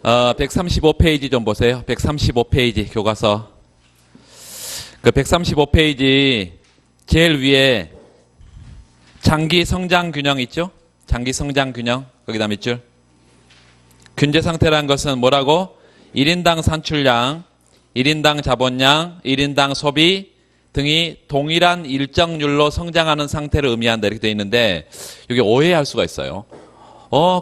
135페이지 좀 보세요. 135페이지 교과서. 그 135페이지 제일 위에 장기 성장 균형 있죠? 장기 성장 균형. 거기다 밑줄. 균제 상태라는 것은 뭐라고? 1인당 산출량, 1인당 자본량, 1인당 소비 등이 동일한 일정률로 성장하는 상태를 의미한다. 이렇게 되어 있는데 여기 오해할 수가 있어요.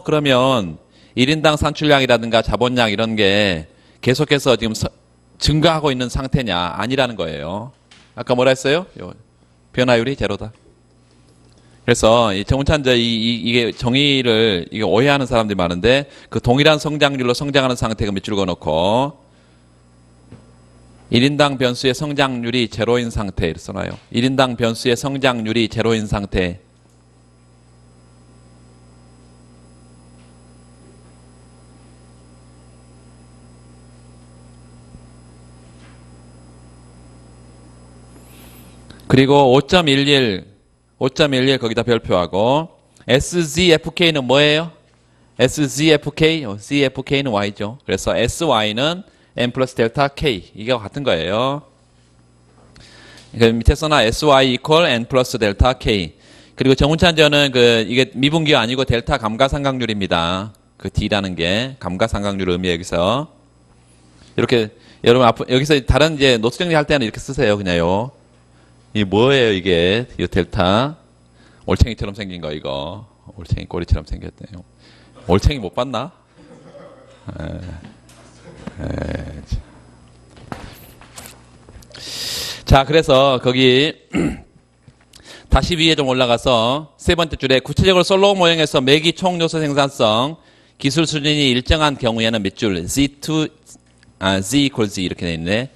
그러면 1인당 산출량이라든가 자본량 이런 게 계속해서 지금 증가하고 있는 상태냐? 아니라는 거예요. 아까 뭐라 했어요? 변화율이 제로다. 그래서 이 정운찬저 이게 정의를 이게 오해하는 사람들이 많은데 그 동일한 성장률로 성장하는 상태가 밑줄 그어놓고 1인당 변수의 성장률이 제로인 상태 이렇게 써놔요. 1인당 변수의 성장률이 제로인 상태. 그리고 5.11 거기다 별표하고 SZFK는 뭐예요? SZFK, ZFK는 Y죠. 그래서 SY는 N 플러스 델타 K 이게 같은 거예요. 밑에 써놔 SY equal N 플러스 델타 K. 그리고 정운찬저는 이게 미분기가 아니고 델타 감가상각률입니다. 그 D라는 게 감가상각률을 의미해 여기서. 이렇게 여러분 여기서 다른 이제 노트 정리할 때는 이렇게 쓰세요. 그냥요. 이게 뭐예요 이게? 이 델타. 올챙이처럼 생긴 거 이거. 올챙이 꼬리처럼 생겼대요. 올챙이 못 봤나? 자, 그래서 거기 다시 위에 좀 올라가서 세 번째 줄에 구체적으로 솔로우 모형에서 매기 총 요소 생산성 기술 수준이 일정한 경우에는 밑줄 Z equals Z 이렇게 돼 있네.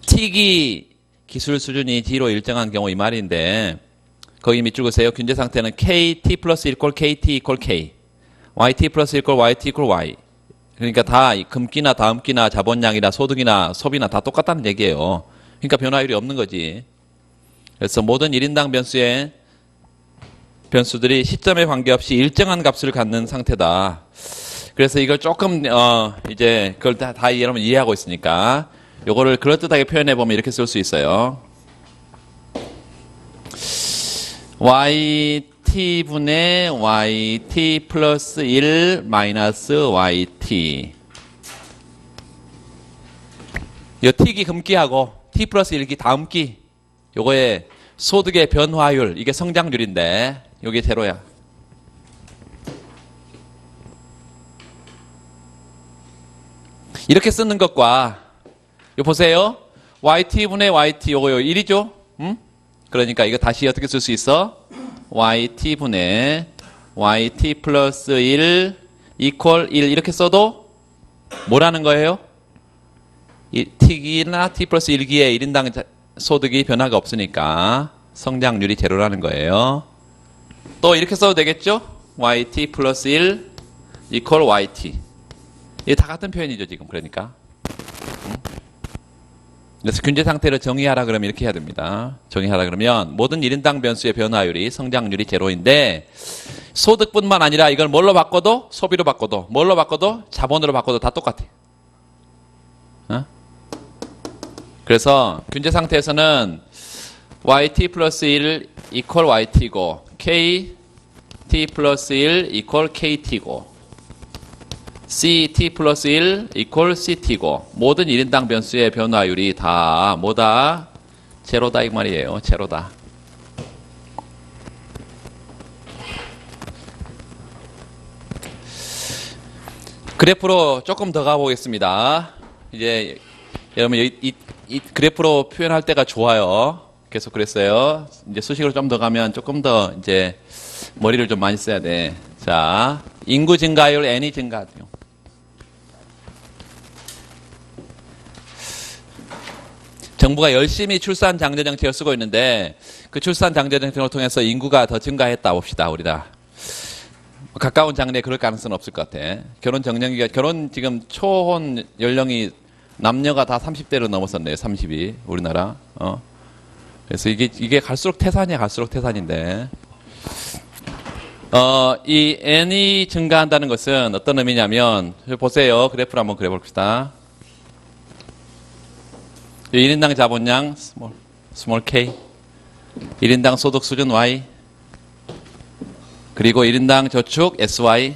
T기 기술 수준이 D로 일정한 경우 이 말인데 거기 밑줄 그으세요. 균제 상태는 KT 플러스 1 꼴 KT 이퀄 K YT 플러스 1 꼴 YT 이퀄 Y. 그러니까 다 금기나 다음기나 자본량이나 소득이나 소비나 다 똑같다는 얘기예요. 그러니까 변화율이 없는 거지. 그래서 모든 1인당 변수들이 시점에 관계없이 일정한 값을 갖는 상태다. 그래서 이걸 조금 이제 그걸 다 여러분 이해하고 있으니까 요거를 그럴듯하게 표현해 보면 이렇게 쓸 수 있어요. yt분의 yt 플러스 1 마이너스 yt. 요 t기 금기하고 t 플러스 1기 다음기 요거의 소득의 변화율 이게 성장률인데 요게 제로야. 이렇게 쓰는 것과 요 보세요. yt분의 yt 요거요 1이죠? 그러니까 이거 다시 어떻게 쓸 수 있어? yt분의 yt 플러스 1 이퀄 1 이렇게 써도 뭐라는 거예요? t기나 t 플러스 1기에 1인당 소득이 변화가 없으니까 성장률이 제로라는 거예요. 또 이렇게 써도 되겠죠? yt 플러스 1 이퀄 yt. 이게 다 같은 표현이죠 지금. 그러니까 그래서 균제 상태를 정의하라 그러면 이렇게 해야 됩니다. 정의하라 그러면 모든 1인당 변수의 변화율이 성장률이 제로인데 소득뿐만 아니라 이걸 뭘로 바꿔도 소비로 바꿔도 뭘로 바꿔도 자본으로 바꿔도 다 똑같아. 그래서 균제 상태에서는 yt 플러스 1 이퀄 yt고 kt 플러스 1 이퀄 kt고 ct 플러스 1 이퀄 ct고 모든 1인당 변수의 변화율이 다 뭐다? 제로다 이 말이에요. 제로다. 그래프로 조금 더 가보겠습니다. 이제 여러분 이 그래프로 표현할 때가 좋아요. 계속 그랬어요. 이제 수식으로 좀 더 가면 조금 더 이제 머리를 좀 많이 써야 돼. 자, 인구 증가율 n이 증가하죠. 정부가 열심히 출산 장려 정책을 쓰고 있는데 그 출산 장려 정책을 통해서 인구가 더 증가했다 봅시다. 우리가 가까운 장래에 그럴 가능성은 없을 것 같아. 결혼 지금 초혼 연령이 남녀가 다 30대로 넘었었네요. 30이 우리나라. 그래서 이게 갈수록 태산이야. 갈수록 태산인데 이 n이 증가한다는 것은 어떤 의미냐면, 보세요. 그래프를 한번 그려봅시다. 1인당 자본량, 스몰 k, 1인당 소득 수준 y, 그리고 1인당 저축 sy,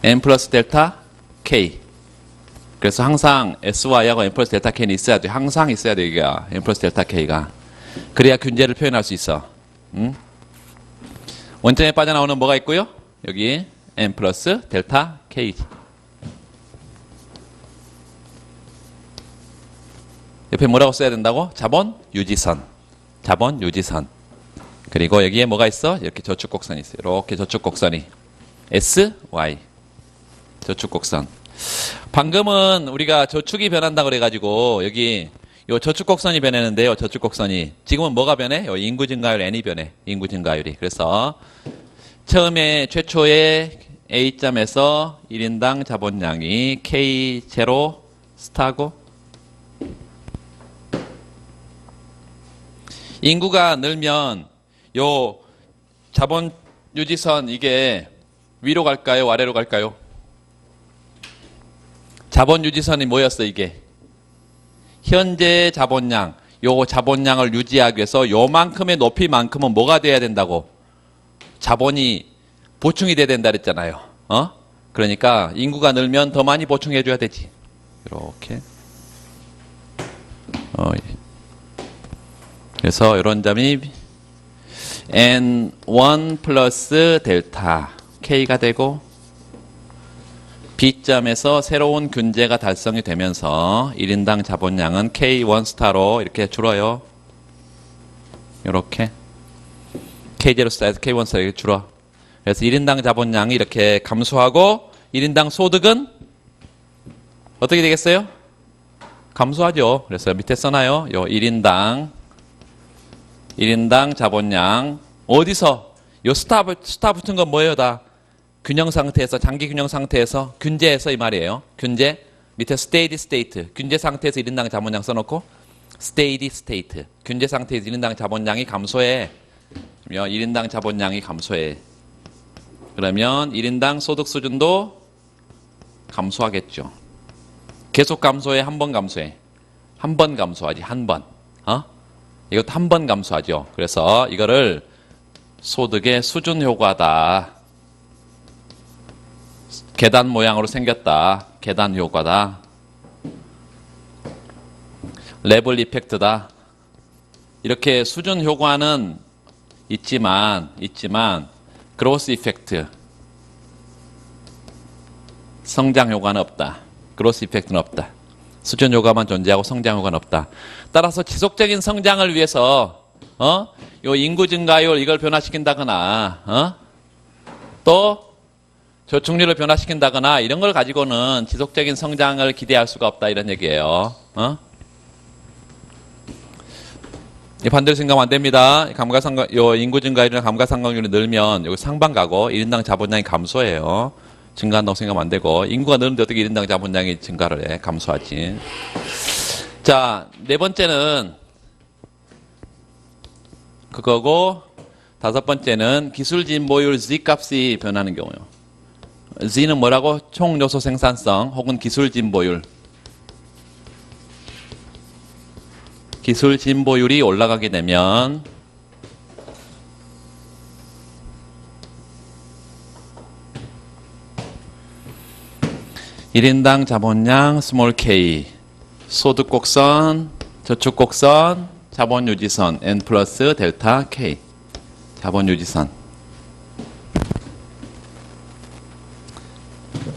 n 플러스 델타 k. 그래서 항상 sy하고 n 플러스 델타 k는 있어야 돼. 항상 있어야 돼, 이게 n 플러스 델타 k가. 그래야 균제를 표현할 수 있어. 원점에 빠져나오는 뭐가 있고요? 여기 n 플러스 델타 k. 옆에 뭐라고 써야 된다고? 자본 유지선. 자본 유지선. 그리고 여기에 뭐가 있어? 이렇게 저축곡선이 있어요. 이렇게 저축곡선이 s, y. 저축곡선. 방금은 우리가 저축이 변한다 그래가지고 여기 요 저축곡선이 변했는데요. 저축곡선이 지금은 뭐가 변해? 요 인구 증가율 n이 변해. 인구 증가율이. 그래서 처음에 최초의 A점에서 1인당 자본량이 K0 스타고 인구가 늘면 요 자본 유지선 이게 위로 갈까요? 아래로 갈까요? 자본 유지선이 뭐였어 이게? 현재 자본량, 요 자본량을 유지하기 위해서 요만큼의 높이만큼은 뭐가 돼야 된다고? 자본이 보충이 돼야 된다 그랬잖아요. 그러니까 인구가 늘면 더 많이 보충해 줘야 되지. 이렇게. 그래서 이런 점이 n1 플러스 델타 k가 되고 B점에서 새로운 균제가 달성이 되면서 1인당 자본량은 K1 스타로 이렇게 줄어요. 이렇게 K0 스타에서 K1 스타로 이렇게 줄어. 그래서 1인당 자본량이 이렇게 감소하고 1인당 소득은 어떻게 되겠어요? 감소하죠. 그래서 밑에 써놔요. 요 1인당 자본량 어디서? 요 스타 붙은 건 뭐예요? 다 균형 상태에서 장기 균형 상태에서 균제에서 이 말이에요. 균제 밑에 steady state 균제 상태에서 1인당 자본량 써놓고 steady state 균제 상태에서 1인당 자본량이 감소해. 1인당 자본량이 감소해. 그러면 1인당 소득 수준도 감소하겠죠. 계속 감소해? 한 번 감소해? 한 번 감소하지. 한 번. 이것도 한 번 감소하죠. 그래서 이거를 소득의 수준 효과다. 계단 모양으로 생겼다. 계단 효과다. 레벨 이펙트다. 이렇게 수준 효과는 있지만 그로스 이펙트 성장 효과는 없다. 그로스 이펙트는 없다. 수준 효과만 존재하고 성장 효과는 없다. 따라서 지속적인 성장을 위해서 요 인구 증가율 이걸 변화시킨다거나 또 저축률을 변화시킨다거나 이런 걸 가지고는 지속적인 성장을 기대할 수가 없다 이런 얘기예요. 반대로 생각하면 안 됩니다. 요 인구 증가율이나 감가상각률이 늘면 여기 상방 가고 1인당 자본량이 감소해요. 증가한다고 생각하면 안 되고 인구가 늘는데 어떻게 1인당 자본량이 증가를 해? 감소하지. 자, 네 번째는 그거고 다섯 번째는 기술 진보율 Z 값이 변하는 경우요. Z는 뭐라고? 총 요소 생산성 혹은 기술 진보율. 기술 진보율이 올라가게 되면 (1인당) 자본량 스몰 k 소득 곡선, 저축 곡선, 자본 유지선 n 플러스 델타 k 자본 유지선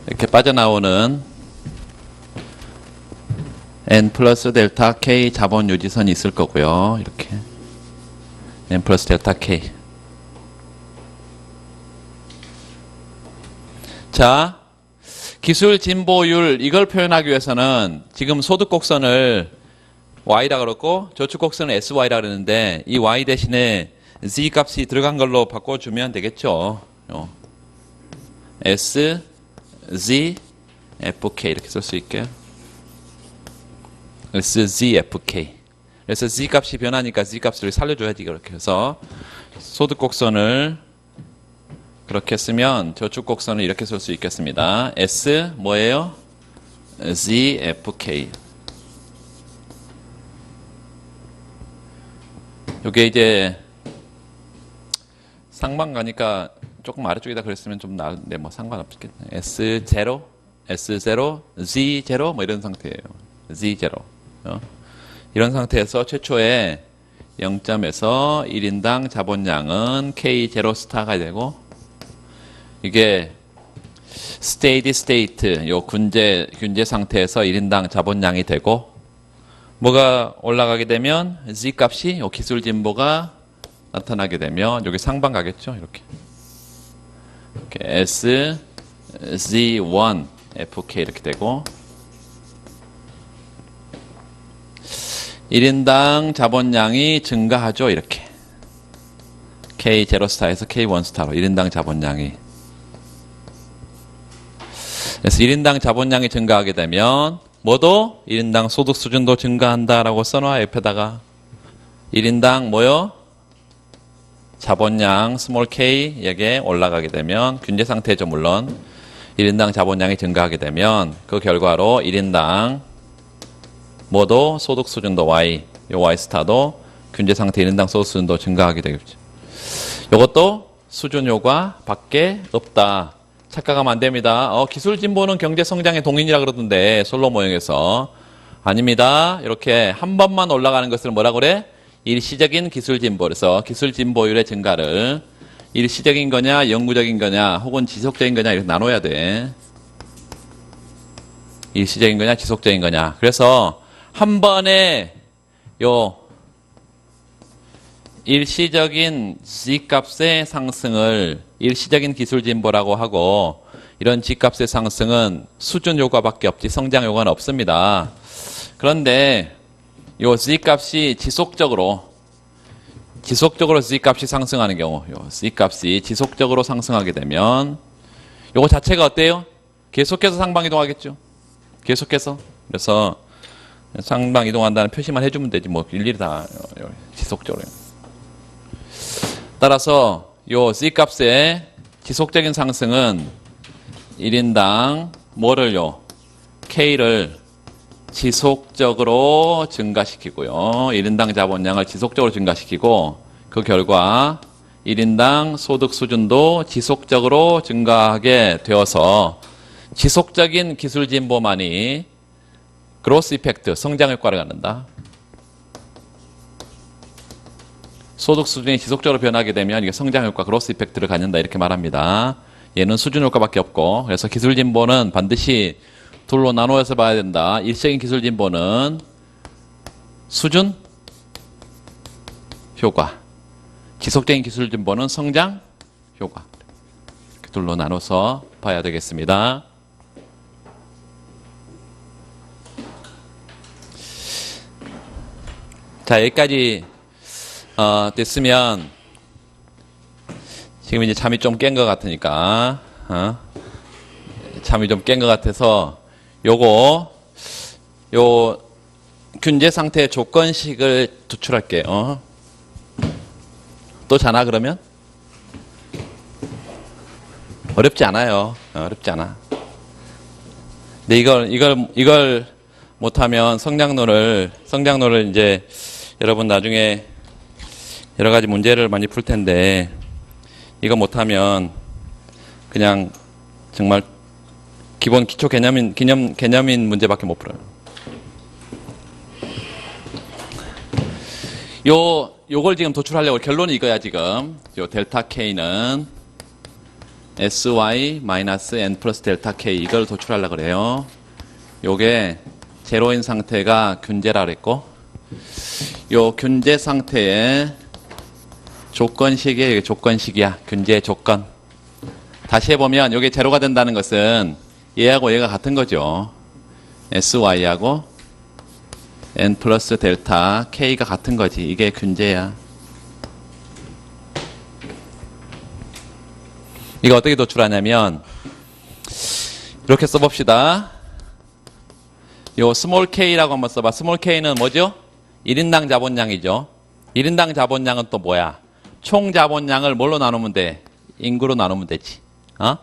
이렇게 빠져나오는 n 플러스 델타 k 자본 유지선이 있을 거고요. 이렇게 n 플러스 델타 k. 자, 기술 진보율 이걸 표현하기 위해서는 지금 소득 곡선을 y라 그랬고 저축 곡선을 sy라 그랬는데 이 y 대신에 z 값이 들어간 걸로 바꿔주면 되겠죠. s, z, fk 이렇게 쓸 수 있게. s, z, fk. 그래서 z 값이 변하니까 z 값을 살려줘야지 그렇게 해서 소득 곡선을 그렇게 쓰면 저축 곡선을 이렇게 쓸 수 있겠습니다. S 뭐예요? ZFK. 요게 이제 상방 가니까 조금 아래쪽에다 그랬으면 좀 나은데 뭐 상관없겠네. S0, S0, Z0 뭐 이런 상태예요. Z0. 이런 상태에서 최초에 0점에서 1인당 자본량은 K0 스타가 되고 이게 스테이디 스테이트 요 균제 상태에서 1인당 자본량이 되고 뭐가 올라가게 되면 Z 값이 요 기술 진보가 나타나게 되면 여기 상방 가겠죠. 이렇게 S Z1 FK 이렇게 되고 1인당 자본량이 증가하죠. 이렇게 K0 스타에서 K1 스타로 1인당 자본량이. 그래서 1인당 자본량이 증가하게 되면 뭐도 1인당 소득 수준도 증가한다라고 써놔. 옆에다가 1인당 뭐요? 자본량 스몰 k 에게 올라가게 되면 균제 상태죠. 물론 1인당 자본량이 증가하게 되면 그 결과로 1인당 뭐도 소득 수준도 y, 요 y 스타도 균제 상태 1인당 소득 수준도 증가하게 되겠죠. 이것도 수준 효과 밖에 없다. 착각하면 안 됩니다. 기술 진보는 경제 성장의 동인이라 그러던데 솔로 모형에서 아닙니다. 이렇게 한 번만 올라가는 것을 뭐라 그래? 일시적인 기술 진보. 그래서 기술 진보율의 증가를 일시적인 거냐, 영구적인 거냐, 혹은 지속적인 거냐 이렇게 나눠야 돼. 일시적인 거냐, 지속적인 거냐. 그래서 한 번에 요 일시적인 G값의 상승을 일시적인 기술 진보라고 하고 이런 G값의 상승은 수준 효과밖에 없지 성장 효과는 없습니다. 그런데 요 G값이 지속적으로 G값이 상승하는 경우 요 G값이 지속적으로 상승하게 되면 요거 자체가 어때요? 계속해서 상방 이동하겠죠. 계속해서. 그래서 상방 이동한다는 표시만 해주면 되지 뭐 일일이 다 지속적으로. 따라서 요 Z값의 지속적인 상승은 1인당 뭐를요? K를 지속적으로 증가시키고요. 1인당 자본량을 지속적으로 증가시키고 그 결과 1인당 소득 수준도 지속적으로 증가하게 되어서 지속적인 기술 진보만이 그로스 이펙트, 성장 효과를 갖는다. 소득 수준이 지속적으로 변하게 되면 이게 성장 효과, 그로스 이펙트를 갖는다 이렇게 말합니다. 얘는 수준 효과밖에 없고 그래서 기술 진보는 반드시 둘로 나누어서 봐야 된다. 일시적인 기술 진보는 수준 효과, 지속적인 기술 진보는 성장 효과. 이렇게 둘로 나눠서 봐야 되겠습니다. 자, 여기까지 됐으면 지금 이제 잠이 좀 깬 것 같으니까 잠이 좀 깬 것 같아서 요거 요 균제 상태의 조건식을 도출할게요. 또 자나 그러면? 어렵지 않아요. 어렵지 않아. 근데 이걸 못하면 성장론을 이제 여러분 나중에 여러 가지 문제를 많이 풀 텐데 이거 못하면 그냥 정말 기본 기초 개념인 문제밖에 못 풀어요. 요걸 지금 도출하려고 결론이 이거야 지금. 요 델타 K는 sy-n 플러스 델타 K 이걸 도출하려고 그래요. 요게 제로인 상태가 균제라 그랬고 요 균제 상태에 조건식이에요. 이게 조건식이야. 균제의 조건. 다시 해보면 이게 제로가 된다는 것은 얘하고 얘가 같은 거죠. sy하고 n 플러스 델타 k가 같은 거지. 이게 균제야. 이거 어떻게 도출하냐면 이렇게 써봅시다. 요 스몰 k라고 한번 써봐. 스몰 k는 뭐죠? 1인당 자본량이죠. 1인당 자본량은 또 뭐야? 총 자본량을 뭘로 나누면 돼? 인구로 나누면 되지. 어?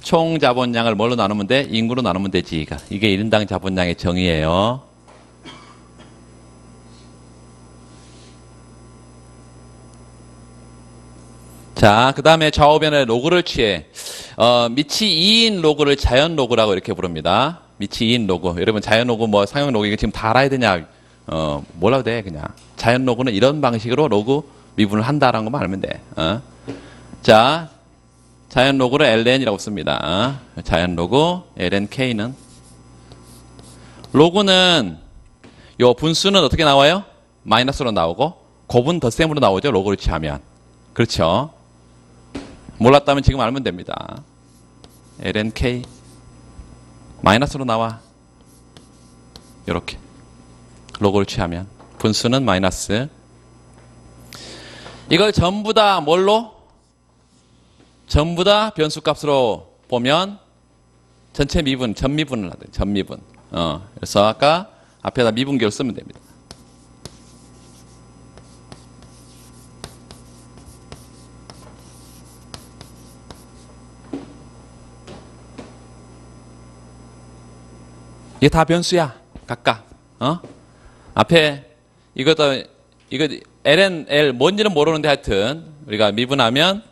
총 자본량을 뭘로 나누면 돼? 인구로 나누면 되지. 이게 1인당 자본량의 정의예요. 자, 그 다음에 좌우변의 로그를 취해. 미치 2인 로그를 자연 로그라고 이렇게 부릅니다. 미치 2인 로그. 여러분, 자연 로그, 뭐, 상용 로그, 이거 지금 다 알아야 되냐? 몰라도 돼, 그냥. 자연 로그는 이런 방식으로 로그 미분을 한다라는 것만 알면 돼. 자, 자연 로그를 ln이라고 씁니다. 자연 로그, lnk는. 로그는, 요 분수는 어떻게 나와요? 마이너스로 나오고, 곱은 덧셈으로 나오죠, 로그를 취하면. 그렇죠? 몰랐다면 지금 알면 됩니다. lnk 마이너스로 나와. 이렇게 로그를 취하면 분수는 마이너스. 이걸 전부 다 뭘로? 전부 다 변수값으로 보면 전체 미분, 전미분을 하든 전미분. 그래서 아까 앞에다 미분계를 쓰면 됩니다. 이게 다 변수야. 각각. 앞에 이거 ln, l 뭔지는 모르는데 하여튼 우리가 미분하면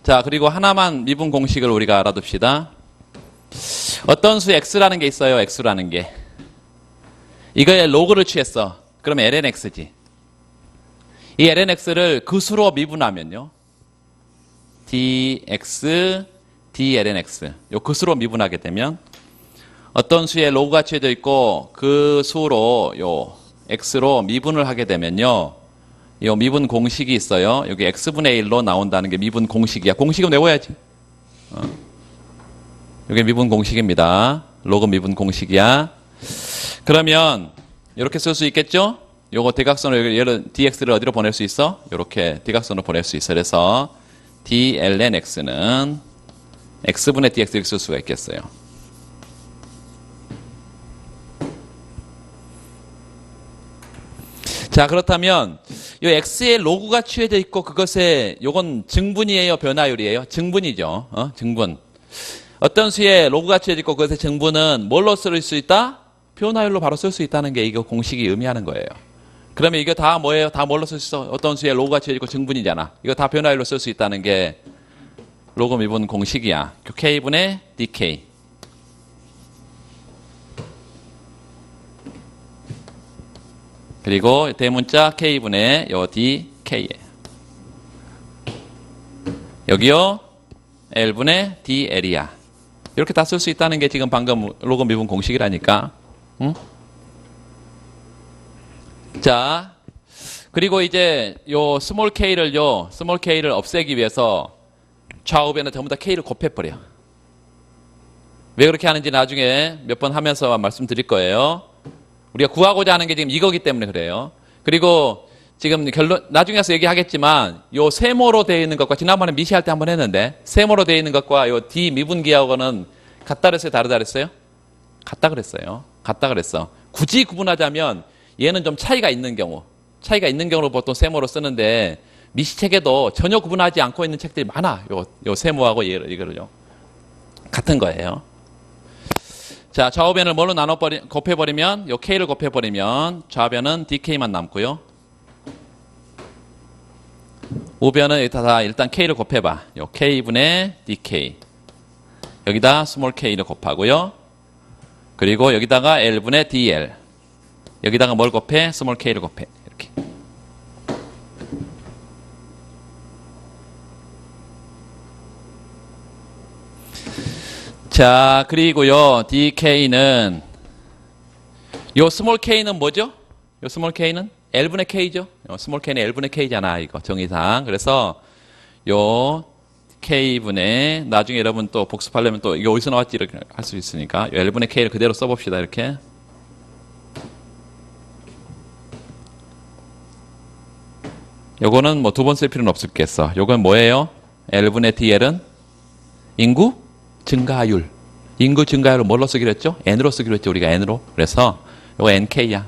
자, 그리고 하나만 미분 공식을 우리가 알아둡시다. 어떤 수 x라는 게 있어요. x라는 게. 이거에 로그를 취했어. 그러면 lnx지. 이 lnx를 그 수로 미분하면요. dx, dlnx. 요 그 수로 미분하게 되면 어떤 수에 로그가 취해져 있고 그 수로 요 x로 미분을 하게 되면요. 요 미분 공식이 있어요. 여기 x분의 1로 나온다는 게 미분 공식이야. 공식은 외워야지. 이게 미분 공식입니다. 로그 미분 공식이야. 그러면 이렇게 쓸 수 있겠죠? 요거 대각선을 예를 dx를 어디로 보낼 수 있어? 이렇게 대각선으로 보낼 수 있어. 그래서 dlnx는 x분의 dx 이렇게 쓸 수가 있겠어요. 자, 그렇다면 이 x의 로그가 취해져 있고 그것에 요건 증분이에요, 변화율이에요? 증분이죠. 증분. 어떤 수에 로그가 취해져 있고 그것의 증분은 뭘로 쓸 수 있다? 변화율로 바로 쓸 수 있다는 게 이거 공식이 의미하는 거예요. 그러면 이거 다 뭐예요? 다 뭘로 쓸 수 있어? 어떤 수에 로그가 취해져 있고 증분이잖아. 이거 다 변화율로 쓸 수 있다는 게 로그 미분 공식이야. k분의 dk. 그리고 대문자 k분의 요 dk에 여기요 l분의 dl이야. 이렇게 다 쓸 수 있다는 게 지금 방금 로그 미분 공식이라니까. 응? 자, 그리고 이제 요 스몰 k를 없애기 위해서 좌우변에 전부 다 k를 곱해버려. 왜 그렇게 하는지 나중에 몇 번 하면서 말씀드릴 거예요. 우리가 구하고자 하는 게 지금 이거기 때문에 그래요. 그리고 지금 결론, 나중에 가서 얘기하겠지만, 요 세모로 되어 있는 것과, 지난번에 미시할 때 한번 했는데, 세모로 되어 있는 것과 요 D 미분기하고는 같다 그랬어요? 다르다 그랬어요? 같다 그랬어요. 같다 그랬어. 굳이 구분하자면, 얘는 좀 차이가 있는 경우로 보통 세모로 쓰는데, 미시 책에도 전혀 구분하지 않고 있는 책들이 많아. 요 세모하고 이거를요. 같은 거예요. 자, 좌우변을 뭘로 곱해버리면, 요 k를 곱해버리면, 좌변은 dk만 남고요. 우변은 여기다 다 일단 k를 곱해봐. 요 k분의 dk. 여기다 스몰 k를 곱하고요. 그리고 여기다가 l분의 dl. 여기다가 뭘 곱해? 스몰 k를 곱해. 이렇게. 자, 그리고요, dk는, 요 스몰 k는 뭐죠? 요 스몰 k는 l분의 k죠? 스몰 k는 l분의 k잖아, 이거, 정의상. 그래서, 요 k분의, 나중에 여러분 또 복습하려면 또, 이게 어디서 나왔지? 이렇게 할 수 있으니까, 요 l분의 k를 그대로 써봅시다, 이렇게. 요거는 뭐 두 번 쓸 필요는 없겠어. 요건 뭐예요? l분의 dl은 인구 증가율. 인구 증가율을 뭘로 쓰기로 했죠? n으로 쓰기로 했죠, 우리가 n으로. 그래서 요거 nk야.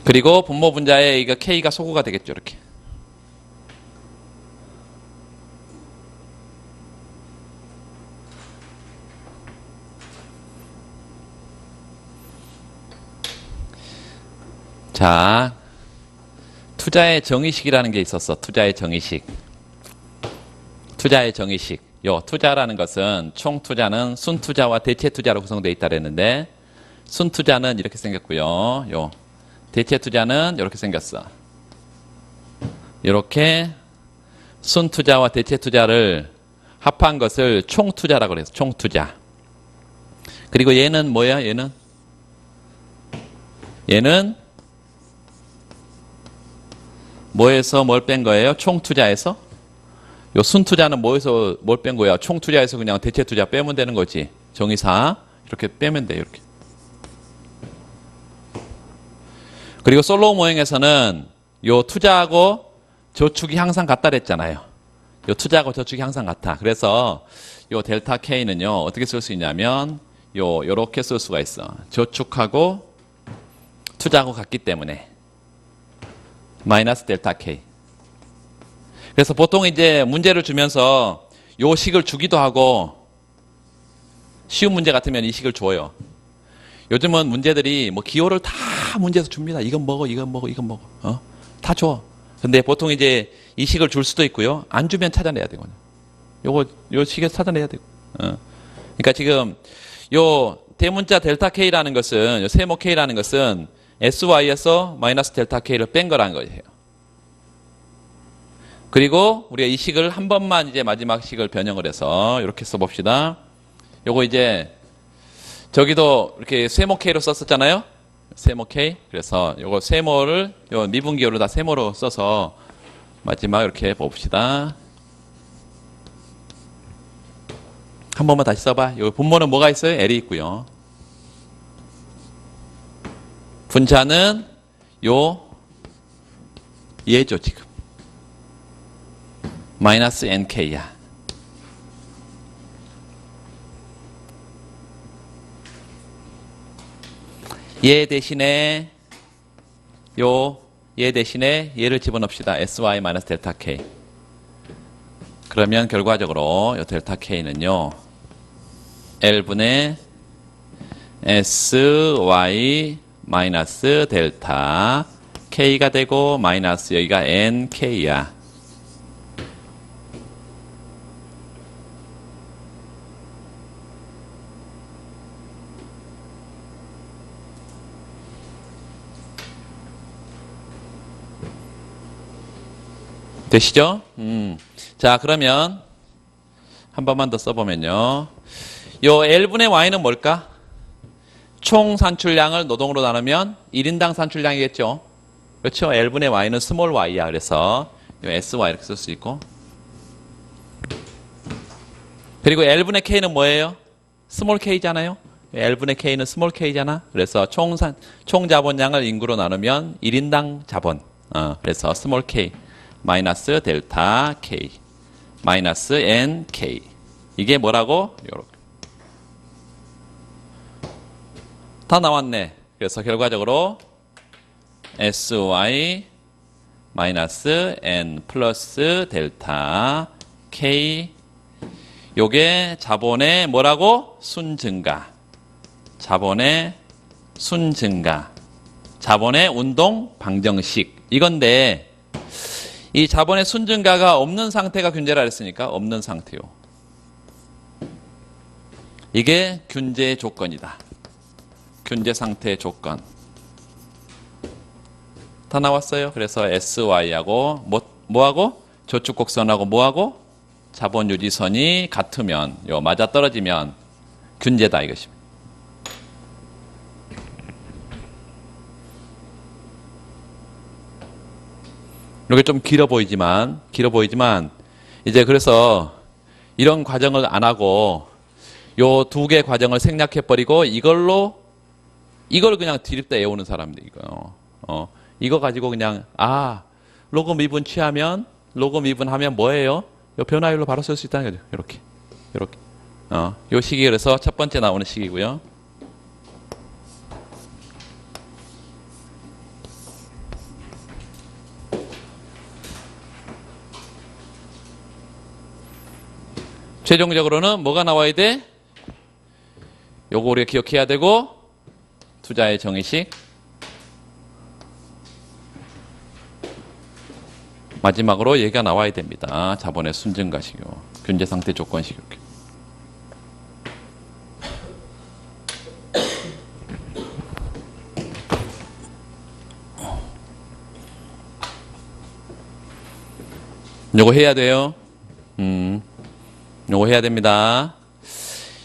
그리고 분모 분자에 이거 K가 소구가 되겠죠. 이렇게. 자, 투자의 정의식이라는 게 있었어. 투자의 정의식. 투자의 정의식. 요 투자라는 것은 총 투자는 순투자와 대체 투자로 구성되어 있다 그랬는데, 순투자는 이렇게 생겼고요. 요 대체 투자는 이렇게 생겼어. 이렇게 순투자와 대체 투자를 합한 것을 총투자라고 그래서 총투자. 그리고 얘는 뭐야? 얘는 뭐에서 뭘 뺀 거예요? 총투자에서? 요 순투자는 뭐에서 뭘 뺀 거야? 총투자에서 그냥 대체 투자 빼면 되는 거지. 정의사 이렇게 빼면 돼요. 이렇게. 그리고 솔로우 모형에서는 요 투자하고 저축이 항상 같다 그랬잖아요. 요 투자하고 저축이 항상 같아. 그래서 요 델타 K는요, 어떻게 쓸 수 있냐면 요렇게 쓸 수가 있어. 저축하고 투자하고 같기 때문에 마이너스 델타 K. 그래서 보통 이제 문제를 주면서 요 식을 주기도 하고, 쉬운 문제 같으면 이 식을 줘요. 요즘은 문제들이 뭐 기호를 다 문제에서 줍니다. 이건 먹어, 이건 먹어, 이건 먹어. 다 줘. 근데 보통 이제 이 식을 줄 수도 있고요. 안 주면 찾아내야 되거든요. 요 식에서 찾아내야 되고. 그러니까 지금 요 대문자 델타 K라는 것은, 요 세모 K라는 것은 SY에서 마이너스 델타 K를 뺀 거라는 거예요. 그리고 우리가 이 식을 한 번만 이제 마지막 식을 변형을 해서 이렇게 써봅시다. 요거 이제 저기도 이렇게 세모 K로 썼었잖아요. 세모 K. 그래서 요거 세모를 요 미분기호를 다 세모로 써서 마지막 이렇게 봅시다. 한 번만 다시 써봐. 요 분모는 뭐가 있어요? L이 있고요. 분자는 얘죠 지금. 마이너스 NK야. 얘 대신에 얘 대신에 얘를 집어넣읍시다. SY 마이너스 델타 K. 그러면 결과적으로 요 델타 K는요, L분의 SY 마이너스 델타 K가 되고, 마이너스 여기가 NK야. 되시죠? 자, 그러면 한 번만 더 써보면요. 요 L분의 Y는 뭘까? 총 산출량을 노동으로 나누면 1인당 산출량이겠죠? 그렇죠? L분의 Y는 스몰 y야. 그래서 요 SY 이렇게 쓸 수 있고. 그리고 L분의 K는 뭐예요? 스몰 K잖아요? L분의 K는 스몰 K잖아? 그래서 총 자본량을 인구로 나누면 1인당 자본. 그래서 스몰 K. 마이너스 델타 K 마이너스 NK. 이게 뭐라고? 요렇게 다 나왔네. 그래서 결과적으로 SY 마이너스 N 플러스 델타 K, 요게 자본의 뭐라고? 순증가. 자본의 순증가. 자본의 운동 방정식. 이건데, 이 자본의 순증가가 없는 상태가 균제라 했으니까 없는 상태요. 이게 균제 조건이다. 균제 상태의 조건. 다 나왔어요. 그래서 SY하고 뭐하고? 저축곡선하고 뭐하고? 자본 유지선이 같으면, 맞아떨어지면 균제다 이것입니다. 이렇게 좀 길어 보이지만 이제 그래서 이런 과정을 안 하고 요 두 개 과정을 생략해 버리고 이걸 그냥 드립다 외우는 사람들 이거 가지고 그냥 로그 미분 취하면 로그 미분하면 뭐예요? 요 변화율로 바로 쓸 수 있다는 거죠. 이렇게 요 식이 그래서 첫 번째 나오는 식이고요. 최종적으로는 뭐가 나와야 돼? 요거 우리가 기억해야 되고, 투자의 정의식. 마지막으로 얘기가 나와야 됩니다. 자본의 순증가식이요. 균제상태 조건식 이렇게. 요거 해야 돼요. 요거 해야 됩니다.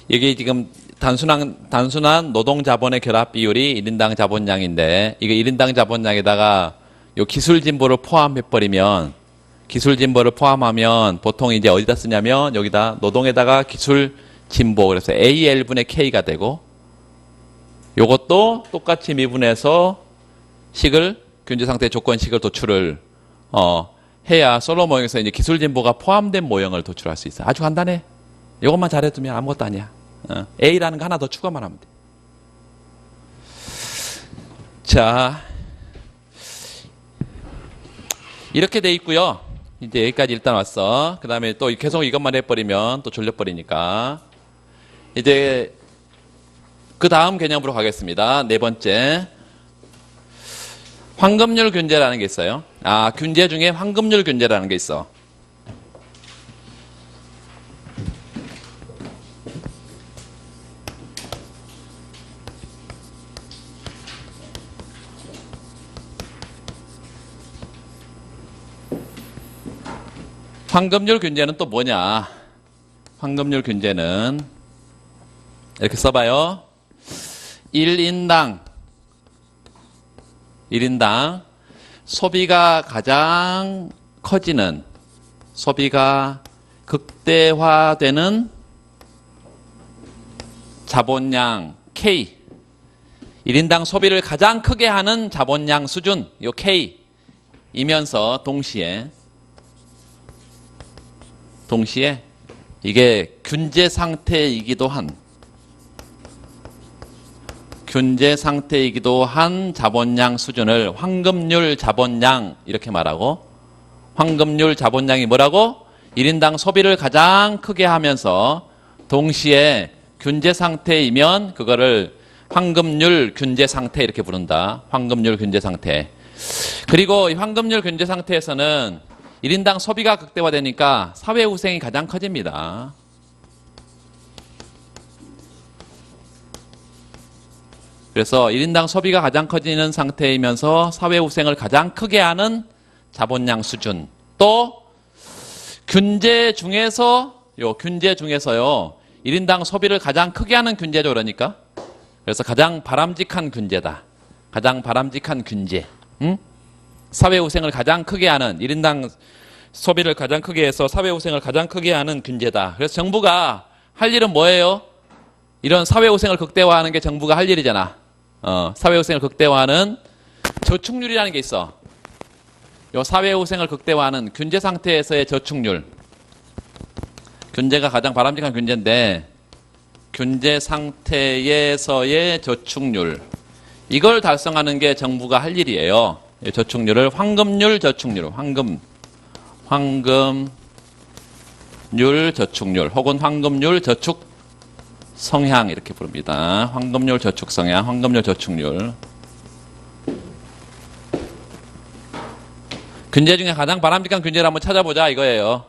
이게 지금 단순한 노동 자본의 결합 비율이 1인당 자본량인데, 이게 1인당 자본량에다가 요 기술 진보를 포함해버리면, 기술 진보를 포함하면 보통 이제 어디다 쓰냐면 여기다 노동에다가 기술 진보, 그래서 AL분의 K가 되고, 요것도 똑같이 미분해서 식을, 균제상태 조건식을 도출을, 해야 솔로 모형에서 이제 기술 진보가 포함된 모형을 도출할 수 있어. 아주 간단해. 이것만 잘해두면 아무것도 아니야. A라는 거 하나 더 추가만 하면 돼. 자, 이렇게 돼 있고요. 이제 여기까지 일단 왔어. 그 다음에 또 계속 이것만 해버리면 또 졸려버리니까. 이제 그 다음 개념으로 가겠습니다. 네 번째. 황금률 균제라는 게 있어요. 균제 중에 황금률 균제라는 게 있어. 황금률 균제는 또 뭐냐? 황금률 균제는 이렇게 써봐요. 1인당 소비가 가장 커지는, 소비가 극대화되는 자본량 K, 1인당 소비를 가장 크게 하는 자본량 수준, 요 K 이면서 동시에 이게 균제 상태이기도 한 자본량 수준을 황금률 자본량 이렇게 말하고, 황금률 자본량이 뭐라고? 1인당 소비를 가장 크게 하면서 동시에 균제 상태이면 그거를 황금률 균제 상태 이렇게 부른다. 황금률 균제 상태. 그리고 이 황금률 균제 상태에서는 1인당 소비가 극대화되니까 사회후생이 가장 커집니다. 그래서 1인당 소비가 가장 커지는 상태이면서 사회후생을 가장 크게 하는 자본량 수준. 또 균제 중에서요 1인당 소비를 가장 크게 하는 균제죠. 그러니까 그래서 가장 바람직한 균제다. 가장 바람직한 균제. 사회후생을 가장 크게 하는, 1인당 소비를 가장 크게 해서 사회후생을 가장 크게 하는 균제다. 그래서 정부가 할 일은 뭐예요? 이런 사회후생을 극대화하는 게 정부가 할 일이잖아. 사회후생을 극대화하는 저축률이라는 게 있어. 요 사회후생을 극대화하는 균제 상태에서의 저축률. 균제가 가장 바람직한 균제인데, 균제 상태에서의 저축률. 이걸 달성하는 게 정부가 할 일이에요. 저축률을 황금률 저축률, 황금률 저축률 혹은 황금률 저축 성향 이렇게 부릅니다. 황금률 저축 성향, 황금률 저축률. 균제 중에 가장 바람직한 균제를 한번 찾아보자 이거예요.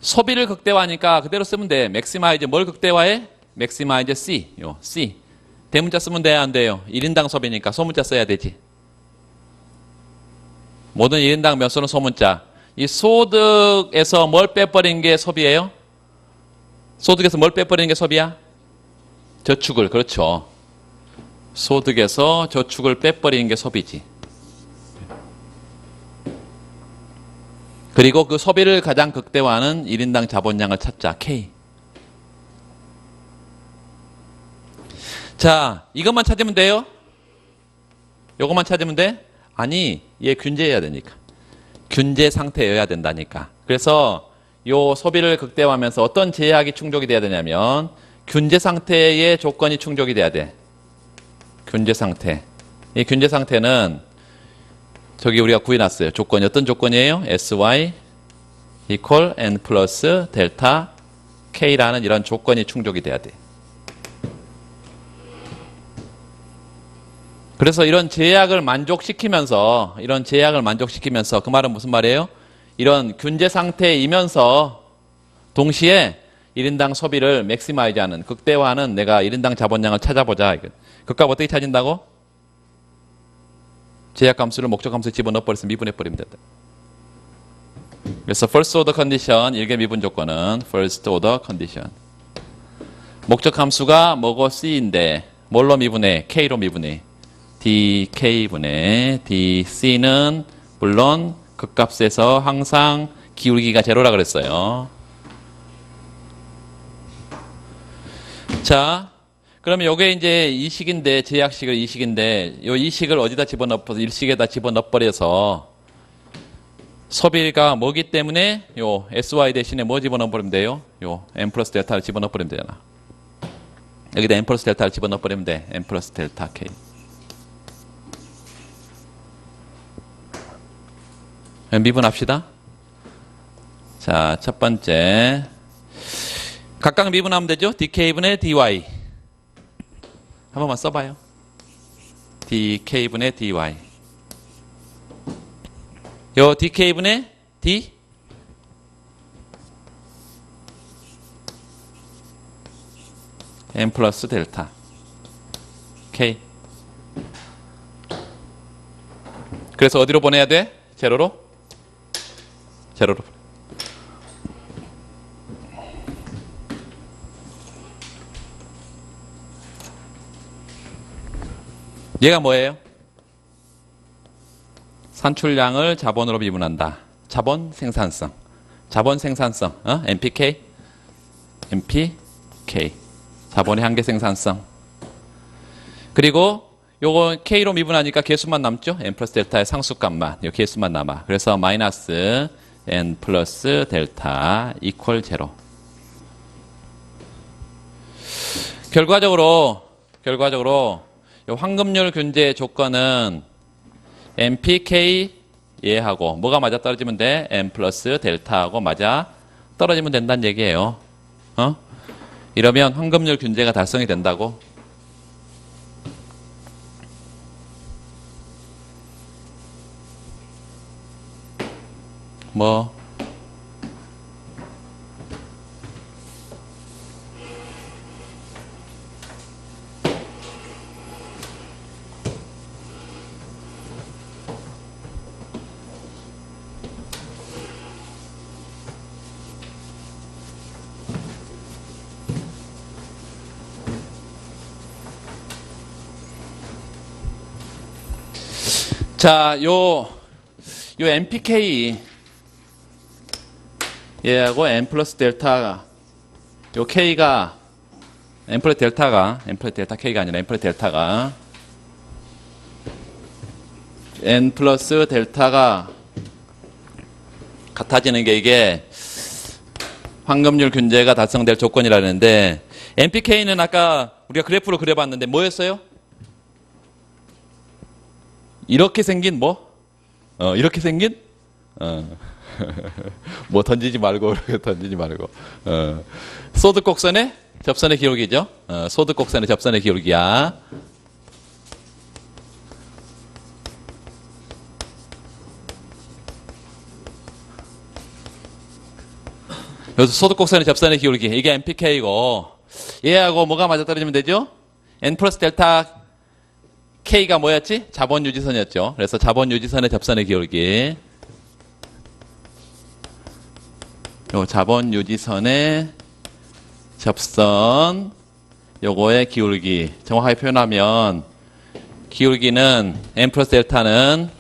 소비를 극대화하니까 그대로 쓰면 돼. 맥시마이즈 뭘 극대화해? 맥시마이즈 C. 요 C. 대문자 쓰면 돼야 안 돼요? 1인당 소비니까 소문자 써야 되지. 모든 1인당 몇 소는 소문자. 이 소득에서 뭘 빼버린 게 소비예요? 소득에서 뭘 빼버리는 게 소비야? 저축을. 그렇죠. 소득에서 저축을 빼버리는 게 소비지. 그리고 그 소비를 가장 극대화하는 1인당 자본량을 찾자. K. 자, 이것만 찾으면 돼요? 요것만 찾으면 돼? 아니, 얘 균제해야 되니까. 균제 상태여야 된다니까. 그래서 요 소비를 극대화하면서 어떤 제약이 충족이 돼야 되냐면 균제 상태의 조건이 충족이 돼야 돼. 균제 상태. 이 균제 상태는 저기 우리가 구해놨어요. 조건이 어떤 조건이에요? sy equal n 플러스 델타 k라는 이런 조건이 충족이 돼야 돼. 그래서 이런 제약을 만족시키면서 그 말은 무슨 말이에요? 이런 균제 상태이면서 동시에 1인당 소비를 맥시마이즈하는, 극대화하는 내가 1인당 자본량을 찾아보자. 극값 어떻게 찾는다고? 제약함수를 목적함수에 집어넣어버려서 미분해버리면 된다. 그래서 first order condition, 일개 미분 조건은 first order condition. 목적함수가 뭐고 C인데 뭘로 미분해? K로 미분해. dK분의 dC는 물론 극값에서 항상 기울기가 제로라 그랬어요. 자, 그러면 요게 이제 이식인데, 제약식을 이식인데, 요 이식을 어디다 집어넣어서 일식에다 집어넣어버려서 소비가 뭐기 때문에 요 SY 대신에 뭐 집어넣어버리면 돼요? 요 M 플러스 델타를 집어넣어버리면 되잖아. 여기다 M 플러스 델타를 집어넣어버리면 돼. M 플러스 델타 K. 미분합시다. 자, 첫 번째. 각각 미분하면 되죠? dk분의 dy. 한 번만 써봐요. dk분의 dy. 요 dk분의 d. m 플러스 델타 k. 그래서 어디로 보내야 돼? 제로로? 제로로. 얘가 뭐예요? 산출량을 자본으로 미분한다. 자본 생산성. 자본 생산성. MPK? MPK. 자본의 한계 생산성. 그리고 요거 K로 미분하니까 개수만 남죠? N 플러스 델타의 상수값만. 요 개수만 남아. 그래서 마이너스 N 플러스 델타 이퀄 제로. 결과적으로 요 황금률 균제 조건은 MPK 얘하고 뭐가 맞아 떨어지면 돼? N 플러스 델타하고 맞아 떨어지면 된다는 얘기예요. 이러면 황금률 균제가 달성이 된다고. 뭐 자, 요 MPK 얘하고 N 플러스 델타가 요 K가 N 플러스 델타 K가 아니라 N 플러스 델타가 N 플러스 델타가 같아지는 게 이게 황금률 균제가 달성될 조건이라는데 MPK는 아까 우리가 그래프로 그려봤는데 뭐였어요? 이렇게 생긴 뭐? 이렇게 생긴? 뭐 던지지 말고 이렇게 던지지 말고 소득곡선의 접선의 기울기죠. 소득곡선의 접선의 기울기야. 여기서 소득곡선의 접선의 기울기 이게 MPK고 얘하고 뭐가 맞아떨어지면 되죠? N 플러스 델타 K가 뭐였지? 자본 유지선이었죠. 그래서 자본 유지선의 접선의 기울기. 요 자본 유지선의 접선 요거의 기울기 정확하게 표현하면 기울기는 N 플러스 델타는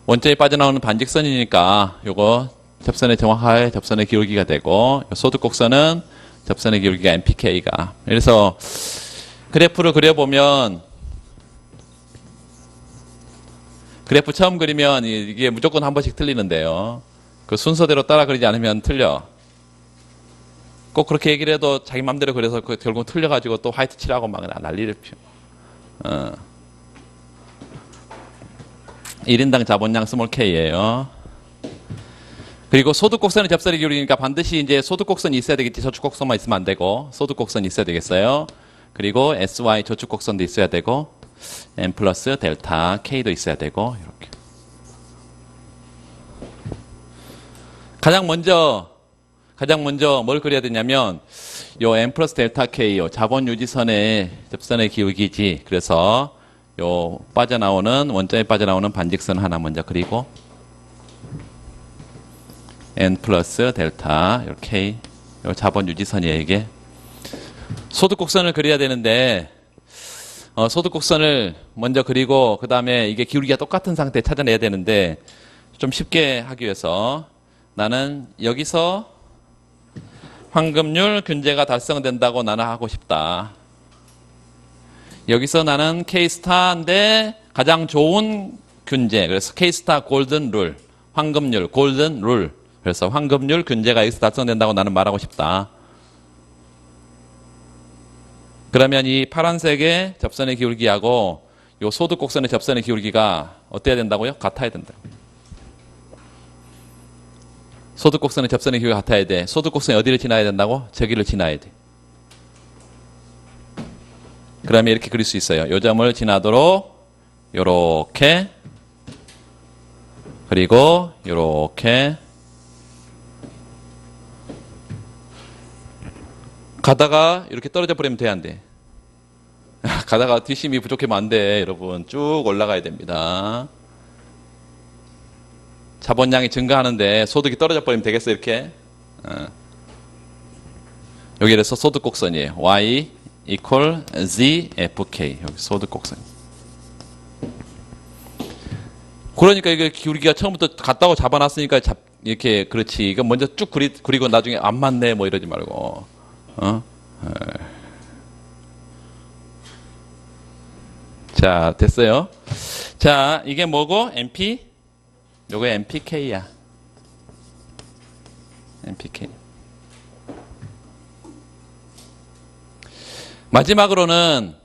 원점이 빠져나오는 반직선이니까 요거 접선의 정확하게 접선의 기울기가 되고 소득곡선은 접선의 기울기가 MPK가. 그래서 그래프를 그려보면 그래프 처음 그리면 이게 무조건 한 번씩 틀리는데요. 그 순서대로 따라 그리지 않으면 틀려. 꼭 그렇게 얘기를 해도 자기 맘대로 그래서 결국 틀려가지고 또 화이트 칠하고 막 난리를 피워. 1인당 자본량 스몰 k예요. 그리고 소득곡선이 접선의 기울기니까 반드시 이제 소득곡선이 있어야 되겠지. 저축곡선만 있으면 안 되고 소득곡선이 있어야 되겠어요. 그리고 SY 저축곡선도 있어야 되고 N 플러스 델타 K도 있어야 되고 이렇게. 가장 먼저 뭘 그려야 되냐면 요 N 플러스 델타 K 요 자본 유지선의 접선의 기울기지. 그래서 요 원점에 빠져나오는 반직선 하나 먼저 그리고 N 플러스 델타 요 K 요 자본 유지선이에요. 이게 소득곡선을 그려야 되는데 소득곡선을 먼저 그리고 그 다음에 이게 기울기가 똑같은 상태 찾아내야 되는데 좀 쉽게 하기 위해서 나는 여기서 황금률 균제가 달성된다고 나는 하고 싶다. 여기서 나는 K스타인데 가장 좋은 균제. 그래서 K스타 골든 룰, 황금률 골든 룰. 그래서 황금률 균제가 여기서 달성된다고 나는 말하고 싶다. 그러면 이 파란색의 접선의 기울기하고 요 소득곡선의 접선의 기울기가 어때야 된다고요? 같아야 된다. 소득곡선의 접선의 기울기가 같아야 돼. 소득곡선이 어디를 지나야 된다고? 저기를 지나야 돼. 그러면 이렇게 그릴 수 있어요. 요 점을 지나도록 요렇게 그리고 요렇게 가다가 이렇게 떨어져 버리면 돼, 안 돼? 가다가 뒷심이 부족하면 안 돼, 여러분. 쭉 올라가야 됩니다. 자본량이 증가하는데 소득이 떨어져 버리면 되겠어, 이렇게? 여기 그래서 소득곡선이에요. Y equal Z FK. 여기 소득곡선. 그러니까 이게 기울기가 처음부터 같다고 잡아놨으니까 이렇게 그렇지. 이거 먼저 쭉 그리고 나중에 안 맞네, 뭐 이러지 말고. 자, 됐어요. 자, 이게 뭐고? MP? 요거 MPK야. MPK. 마지막으로는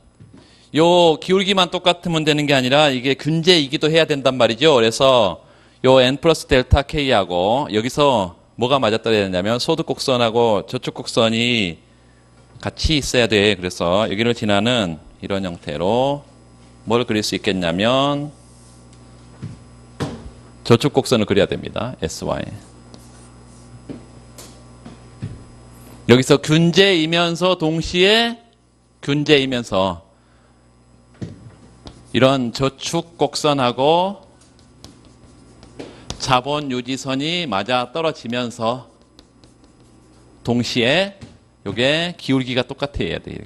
요 기울기만 똑같으면 되는 게 아니라 이게 균제이기도 해야 된단 말이죠. 그래서 요 N 플러스 델타 K하고 여기서 뭐가 맞아떨어야 되냐면 소득곡선하고 저축곡선이 같이 있어야 돼. 그래서 여기를 지나는 이런 형태로 뭘 그릴 수 있겠냐면 저축곡선을 그려야 됩니다. SY. 여기서 균제이면서 동시에 균제이면서 이런 저축곡선하고 자본 유지선이 맞아 떨어지면서 동시에 요게 기울기가 똑같아야 돼요.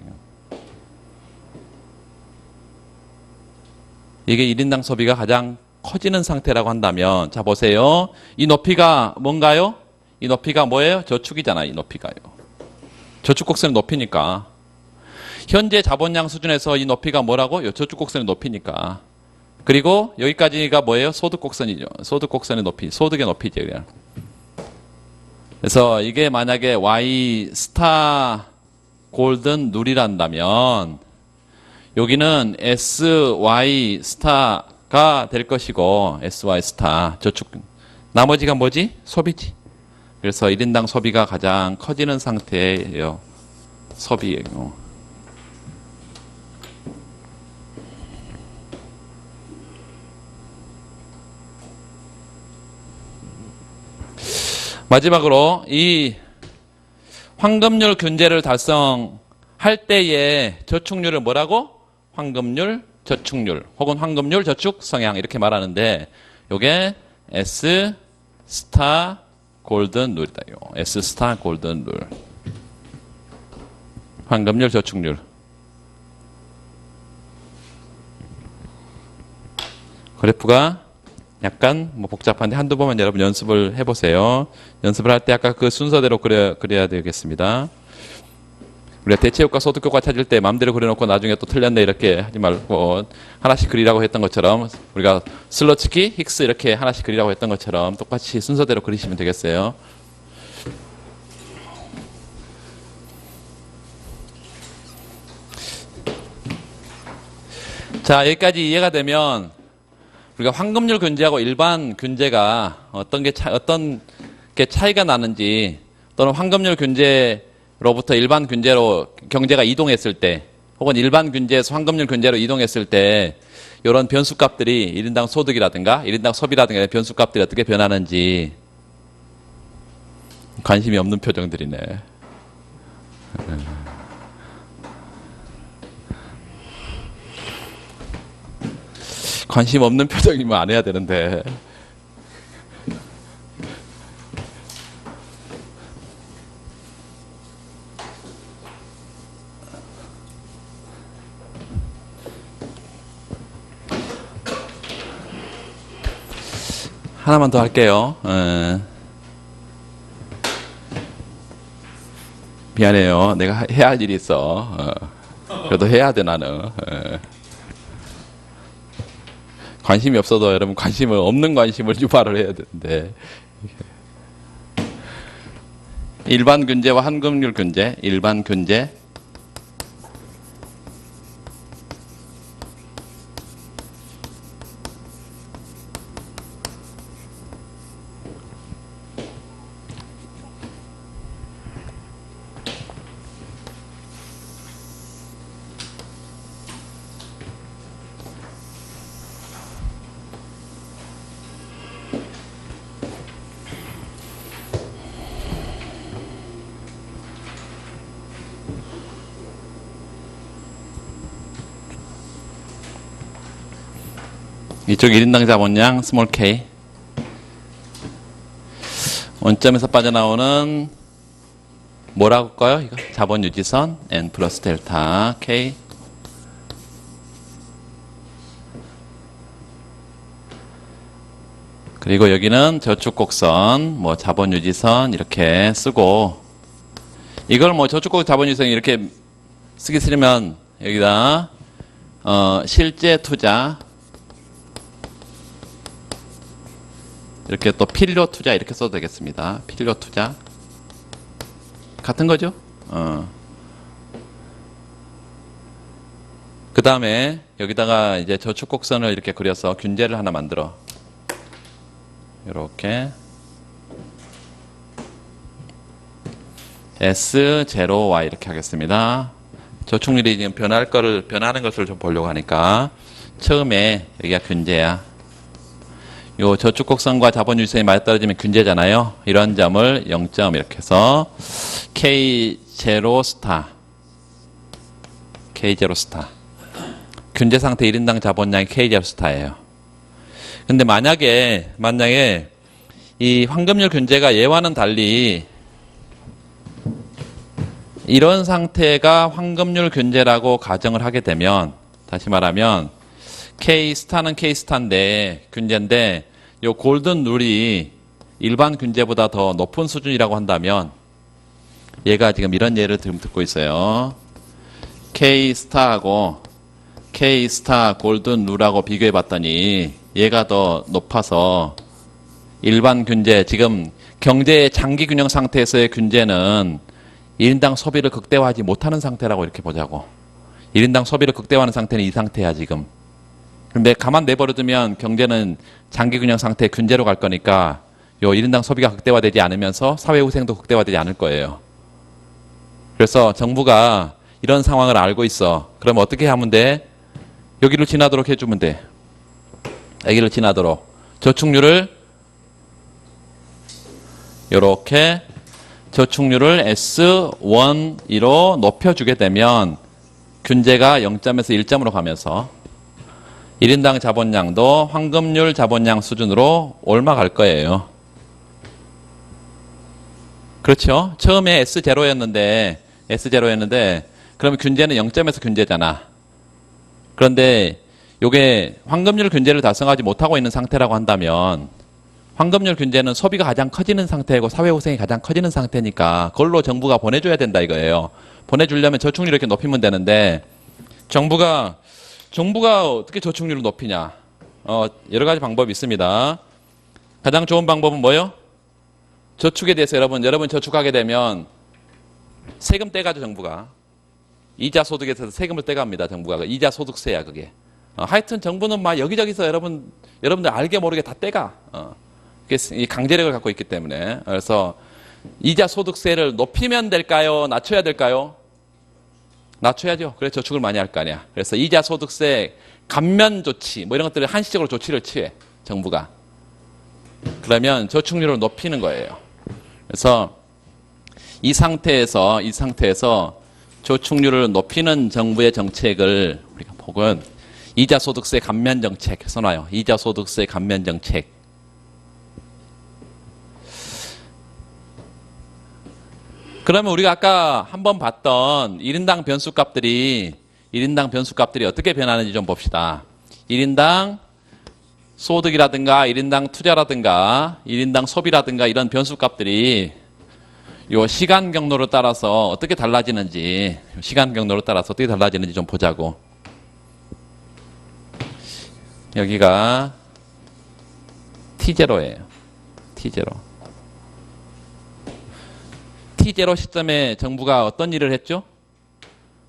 이게 1인당 소비가 가장 커지는 상태라고 한다면 자 보세요. 이 높이가 뭔가요? 이 높이가 뭐예요? 저축이잖아요. 이 높이가요. 저축곡선의 높이니까. 현재 자본량 수준에서 이 높이가 뭐라고? 요 저축곡선의 높이니까. 그리고 여기까지가 뭐예요? 소득곡선이죠. 소득곡선의 높이. 소득의 높이죠. 그냥. 그래서 이게 만약에 Y 스타 골든 룰이란다면 여기는 SY 스타가 될 것이고 SY 스타 저축 나머지가 뭐지? 소비지. 그래서 1인당 소비가 가장 커지는 상태예요. 소비예요. 마지막으로 이 황금률 균제를 달성할 때의 저축률을 뭐라고? 황금률, 저축률 혹은 황금률, 저축 성향 이렇게 말하는데 요게 S 스타 골든 룰이다. S 스타 골든 룰. 황금률, 저축률. 그래프가 약간 뭐 복잡한데 한두 번만 여러분 연습을 해보세요. 연습을 할 때 아까 그 순서대로 그려야 되겠습니다. 우리가 대체효과, 소득효과 찾을 때 마음대로 그려놓고 나중에 또 틀렸네 이렇게 하지 말고 하나씩 그리라고 했던 것처럼 우리가 슬러츠키, 힉스 이렇게 하나씩 그리라고 했던 것처럼 똑같이 순서대로 그리시면 되겠어요. 자, 여기까지 이해가 되면 우리가 황금률 균제하고 일반 균제가 어떤 게 차이가 나는지, 또는 황금률 균제로부터 일반 균제로 경제가 이동했을 때, 혹은 일반 균제에서 황금률 균제로 이동했을 때 이런 변수값들이 1인당 소득이라든가 1인당 소비라든가 변수값들이 어떻게 변하는지 관심이 없는 표정들이네. 관심 없는 표정이면 안 해야 되는데. 하나만 더 할게요. 미안해요. 내가 해야 할 일이 있어. 그래도 해야 돼, 나는. 관심이 없어도 여러분 없는 관심을 유발을 해야 되는데. 일반 균제와 황금률 균제, 일반 균제. 이쪽 1인당 자본량 스몰 k, 원점에서 빠져나오는 뭐라고 할까요? 이거 자본 유지선 n 플러스 델타 k, 그리고 여기는 저축 곡선 뭐 자본 유지선 이렇게 쓰고, 이걸 뭐 저축 곡 자본 유지선 이렇게 쓰기 싫으면 여기다 실제 투자, 이렇게 또 필요 투자 이렇게 써도 되겠습니다. 필요 투자 같은 거죠. 그 다음에 여기다가 이제 저축 곡선을 이렇게 그려서 균제를 하나 만들어. 이렇게 S0Y 이렇게 하겠습니다. 저축률이 지금 변하는 것을 좀 보려고 하니까 처음에 여기가 균제야. 요 저축 곡선과 자본 유지선이 맞아떨어지면 균제잖아요. 이런 점을 0점 이렇게 해서 K0 스타, K0 스타. 균제 상태 1인당 자본량이 K0 스타예요. 근데 만약에 이 황금률 균제가 얘와는 달리 이런 상태가 황금률 균제라고 가정을 하게 되면, 다시 말하면 K 스타는 K 스타인데 균제인데 요 골든 룰이 일반 균제보다 더 높은 수준이라고 한다면, 얘가 지금 이런 예를 듣고 있어요. K 스타하고 K 스타 골든 룰하고 비교해 봤더니 얘가 더 높아서 일반 균제, 지금 경제의 장기 균형 상태에서의 균제는 1인당 소비를 극대화하지 못하는 상태라고 이렇게 보자고. 1인당 소비를 극대화하는 상태는 이 상태야 지금. 근데 가만 내버려두면 경제는 장기 균형 상태의 균제로 갈 거니까 요 1인당 소비가 극대화되지 않으면서 사회후생도 극대화되지 않을 거예요. 그래서 정부가 이런 상황을 알고 있어. 그럼 어떻게 하면 돼? 여기를 지나도록 해주면 돼. 여기를 지나도록. 저축률을 요렇게 저축률을 S1로 높여주게 되면 균제가 0점에서 1점으로 가면서 1인당 자본량도 황금률 자본량 수준으로 올라갈 거예요. 그렇죠? 처음에 S0였는데 그러면 균제는 0점에서 균제잖아. 그런데 요게 황금률 균제를 달성하지 못하고 있는 상태라고 한다면, 황금률 균제는 소비가 가장 커지는 상태고 사회후생이 가장 커지는 상태니까 그걸로 정부가 보내줘야 된다 이거예요. 보내주려면 저축률 이렇게 높이면 되는데, 정부가 어떻게 저축률을 높이냐? 여러 가지 방법이 있습니다. 가장 좋은 방법은 뭐예요? 저축에 대해서 여러분 저축하게 되면 세금 떼가죠, 정부가. 이자 소득에서 세금을 떼갑니다, 정부가. 이자 소득세야, 그게. 하여튼 정부는 막 여기저기서 여러분들 알게 모르게 다 떼가. 이 강제력을 갖고 있기 때문에. 그래서 이자 소득세를 높이면 될까요? 낮춰야 될까요? 낮춰야죠. 그래서 저축을 많이 할 거 아니야. 그래서 이자 소득세 감면 조치 뭐 이런 것들을 한시적으로 조치를 취해 정부가. 그러면 저축률을 높이는 거예요. 그래서 이 상태에서 저축률을 높이는 정부의 정책을 우리가 보건 이자 소득세 감면 정책 써놔요. 이자 소득세 감면 정책. 그러면 우리가 아까 한번 봤던 1인당 변수값들이 어떻게 변하는지 좀 봅시다. 1인당 소득이라든가 1인당 투자라든가 1인당 소비라든가 이런 변수값들이 요 시간 경로를 따라서 어떻게 달라지는지 좀 보자고. 여기가 T0예요. T0 시점에 정부가 어떤 일을 했죠?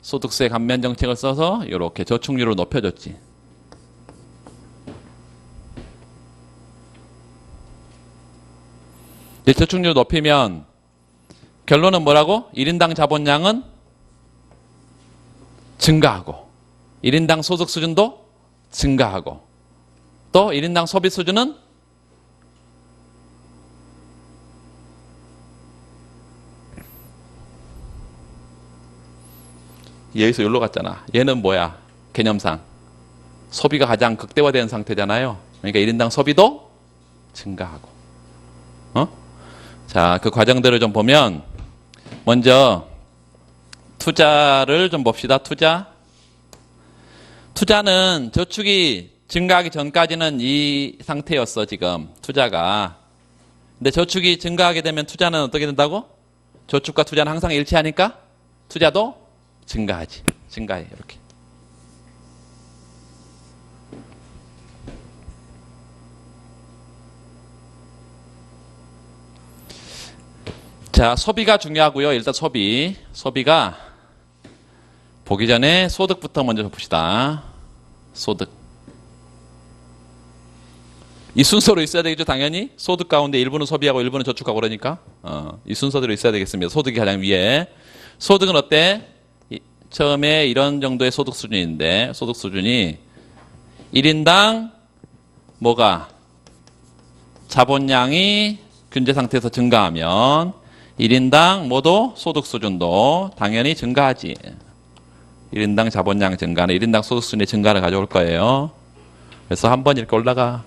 소득세 감면 정책을 써서 이렇게 저축률을 높여줬지. 저축률을 높이면 결론은 뭐라고? 1인당 자본량은 증가하고 1인당 소득 수준도 증가하고 또 1인당 소비 수준은 여기서 여기로 갔잖아. 얘는 뭐야? 개념상 소비가 가장 극대화된 상태잖아요. 그러니까 1인당 소비도 증가하고. 자, 그 과정들을 좀 보면 먼저 투자를 좀 봅시다. 투자는 저축이 증가하기 전까지는 이 상태였어. 지금 투자가. 근데 저축이 증가하게 되면 투자는 어떻게 된다고? 저축과 투자는 항상 일치하니까 투자도 증가해. 이렇게. 자, 소비가 중요하고요. 일단 소비가 보기 전에 소득부터 먼저 봅시다. 소득. 이 순서로 있어야 되겠죠, 당연히. 소득 가운데 일부는 소비하고 일부는 저축하고 그러니까. 이 순서대로 있어야 되겠습니다. 소득이 가장 위에. 소득은 어때? 처음에 이런 정도의 소득 수준인데, 소득 수준이 1인당 뭐가? 자본량이 균제 상태에서 증가하면 1인당 뭐도 소득 수준도 당연히 증가하지. 1인당 자본량 증가는 1인당 소득 수준의 증가를 가져올 거예요. 그래서 한 번 이렇게 올라가.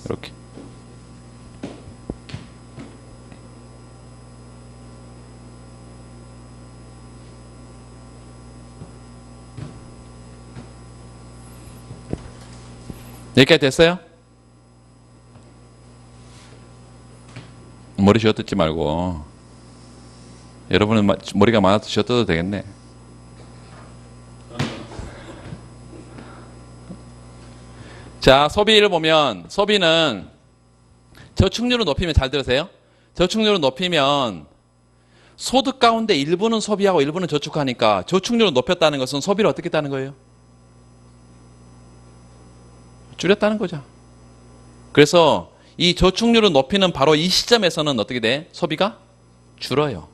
이렇게. 여기까지 됐어요? 머리 쥐어뜯지 말고. 여러분은 머리가 많아서 쥐어뜯어도 되겠네. 자, 소비를 보면 소비는 저축률을 높이면, 잘 들으세요. 저축률을 높이면 소득 가운데 일부는 소비하고 일부는 저축하니까 저축률을 높였다는 것은 소비를 어떻게 했다는 거예요? 줄였다는 거죠. 그래서 이 저축률을 높이는 바로 이 시점에서는 어떻게 돼? 소비가 줄어요.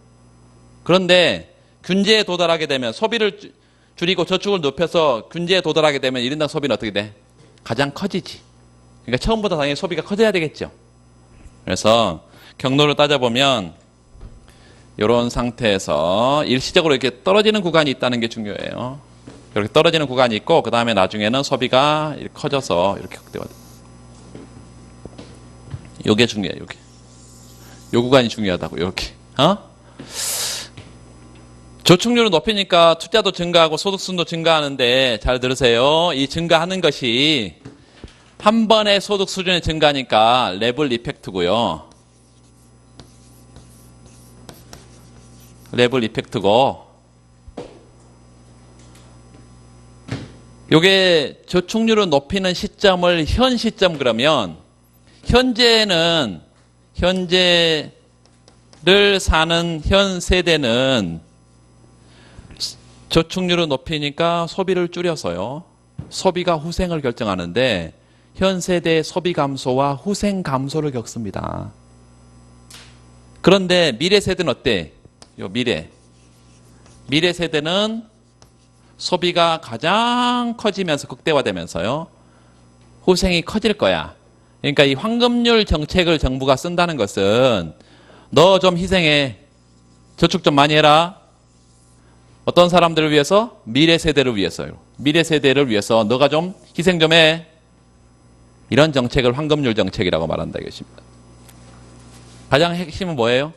그런데 균제에 도달하게 되면, 소비를 줄이고 저축을 높여서 균제에 도달하게 되면 1인당 소비는 어떻게 돼? 가장 커지지. 그러니까 처음보다 당연히 소비가 커져야 되겠죠. 그래서 경로를 따져보면 이런 상태에서 일시적으로 이렇게 떨어지는 구간이 있다는 게 중요해요. 이렇게 떨어지는 구간이 있고, 그 다음에 나중에는 소비가 이렇게 커져서 이렇게 극대화돼. 요게 중요해, 요게. 요 구간이 중요하다고, 요렇게. 저축률을 높이니까 투자도 증가하고 소득수준도 증가하는데, 잘 들으세요. 이 증가하는 것이 한 번의 소득 수준의 증가니까 레벨 이펙트고요. 레벨 이펙트고, 요게 저축률을 높이는 시점을 현 시점 그러면, 현재를 사는 현 세대는 저축률을 높이니까 소비를 줄여서요. 소비가 후생을 결정하는데 현 세대의 소비 감소와 후생 감소를 겪습니다. 그런데 미래 세대는 어때? 요 미래 세대는 소비가 가장 커지면서 극대화되면서요. 후생이 커질 거야. 그러니까 이 황금률 정책을 정부가 쓴다는 것은 너 좀 희생해. 저축 좀 많이 해라. 어떤 사람들을 위해서? 미래 세대를 위해서요. 미래 세대를 위해서 너가 좀 희생 좀 해. 이런 정책을 황금률 정책이라고 말한다 이것입니다. 가장 핵심은 뭐예요?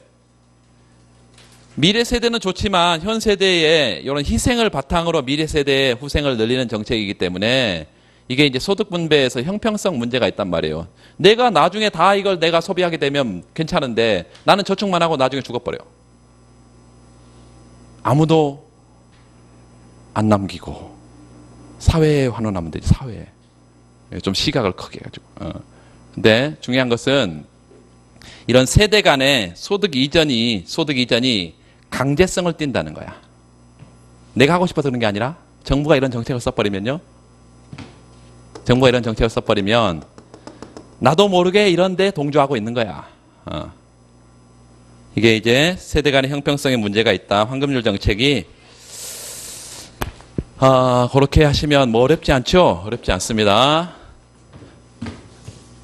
미래 세대는 좋지만 현 세대의 이런 희생을 바탕으로 미래 세대의 후생을 늘리는 정책이기 때문에 이게 이제 소득 분배에서 형평성 문제가 있단 말이에요. 내가 나중에 다 이걸 내가 소비하게 되면 괜찮은데 나는 저축만 하고 나중에 죽어버려. 아무도 안 남기고 사회에 환원하면 되지. 사회에. 좀 시각을 크게 해가지고. 근데 중요한 것은 이런 세대 간의 소득 이전이 강제성을 띈다는 거야. 내가 하고 싶어서 그런 게 아니라 정부가 이런 정책을 써버리면요. 정부가 이런 정책을 써버리면 나도 모르게 이런데 동조하고 있는 거야. 이게 이제 세대 간의 형평성에 문제가 있다. 황금률 정책이 그렇게 하시면 뭐 어렵지 않죠? 어렵지 않습니다.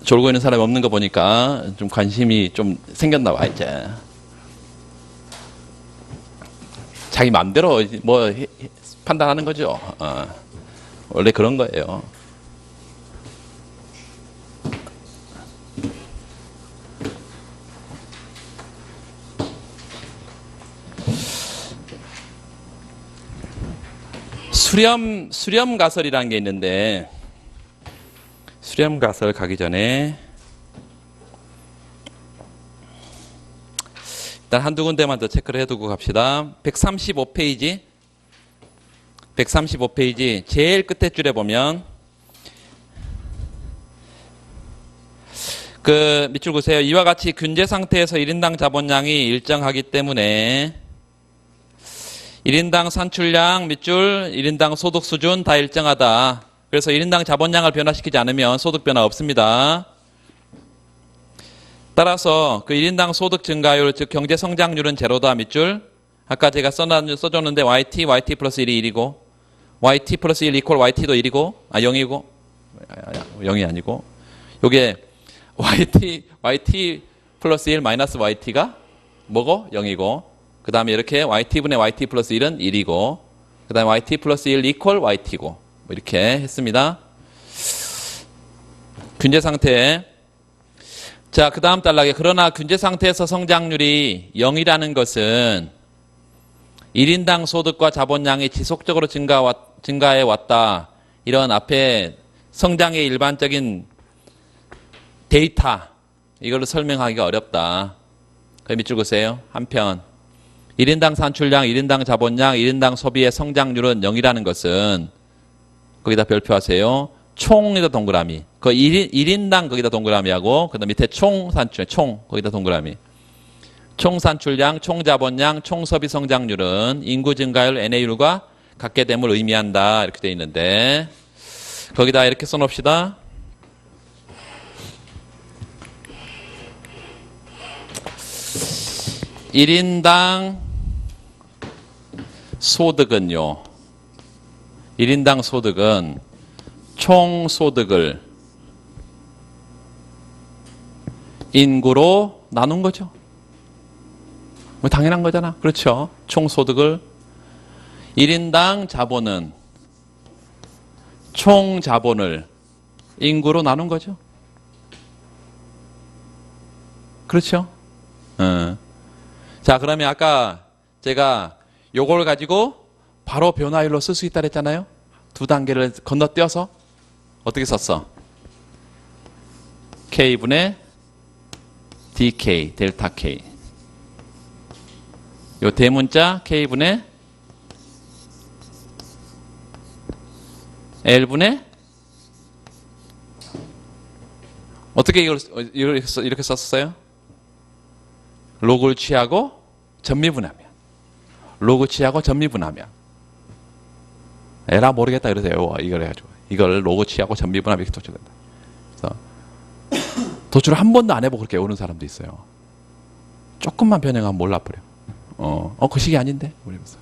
졸고 있는 사람이 없는 거 보니까 좀 관심이 좀 생겼나 봐 이제. 자기 마음대로 뭐 판단하는 거죠. 원래 그런 거예요. 수렴 가설이라는 게 있는데 수렴 가설 가기 전에 일단 한두 군데만 더 체크를 해두고 갑시다. 135페이지 제일 끝에 줄에 보면 그 밑줄 보세요. 이와 같이 균제 상태에서 1인당 자본량이 일정하기 때문에 1인당 산출량, 밑줄, 1인당 소득 수준 다 일정하다. 그래서 1인당 자본량을 변화시키지 않으면 소득 변화 없습니다. 따라서 그 1인당 소득 증가율, 즉 경제 성장률은 제로다. 밑줄. 아까 제가 써줬는데 YT 플러스 1이 1이고 YT 플러스 1 이퀄 YT도 1이고 0이고 0이 아니고 요게 YT 플러스 1 마이너스 YT가 뭐고? 0이고 그 다음에 이렇게 YT분의 YT 플러스 1은 1이고 그 다음에 YT 플러스 1 이퀄 YT고 뭐 이렇게 했습니다. 균제 상태. 자, 그 다음 단락에 그러나 균제 상태에서 성장률이 0이라는 것은 1인당 소득과 자본량이 지속적으로 증가해 왔다. 이런 앞에 성장의 일반적인 데이터 이걸로 설명하기가 어렵다. 그 밑줄 보세요. 한편 1인당 산출량, 1인당 자본량, 1인당 소비의 성장률은 0이라는 것은 거기다 별표하세요. 총에다 동그라미. 그 1인당 거기다 동그라미 하고 그 다음 밑에 총 산출, 총 거기다 동그라미. 총 산출량, 총 자본량, 총 소비 성장률은 인구 증가율 NA율과 같게 됨을 의미한다. 이렇게 돼 있는데 거기다 이렇게 써놓읍시다. (1인당) 소득은요. 1인당 소득은 총 소득을 인구로 나눈 거죠. 뭐 당연한 거잖아. 그렇죠. 총 소득을 1인당 자본은 총 자본을 인구로 나눈 거죠. 그렇죠. 자, 그러면 아까 제가 요걸 가지고 바로 변화율로 쓸 수 있다 그랬잖아요. 두 단계를 건너뛰어서 어떻게 썼어? K분의 DK, 델타 K. 요 대문자 K분의 L분의 어떻게 이걸 이렇게 썼어요? 로그를 취하고 전미분하면 로그 취하고 전미분하면 에라 모르겠다 그러세요. 이걸 해가지고 이걸 로고 취하고 전비분합 이렇게 도출된다. 그래서 도출을 한 번도 안 해보고 그렇게 오는 사람도 있어요. 조금만 변형하면 몰라버려. 그 식이 아닌데? 그러면서.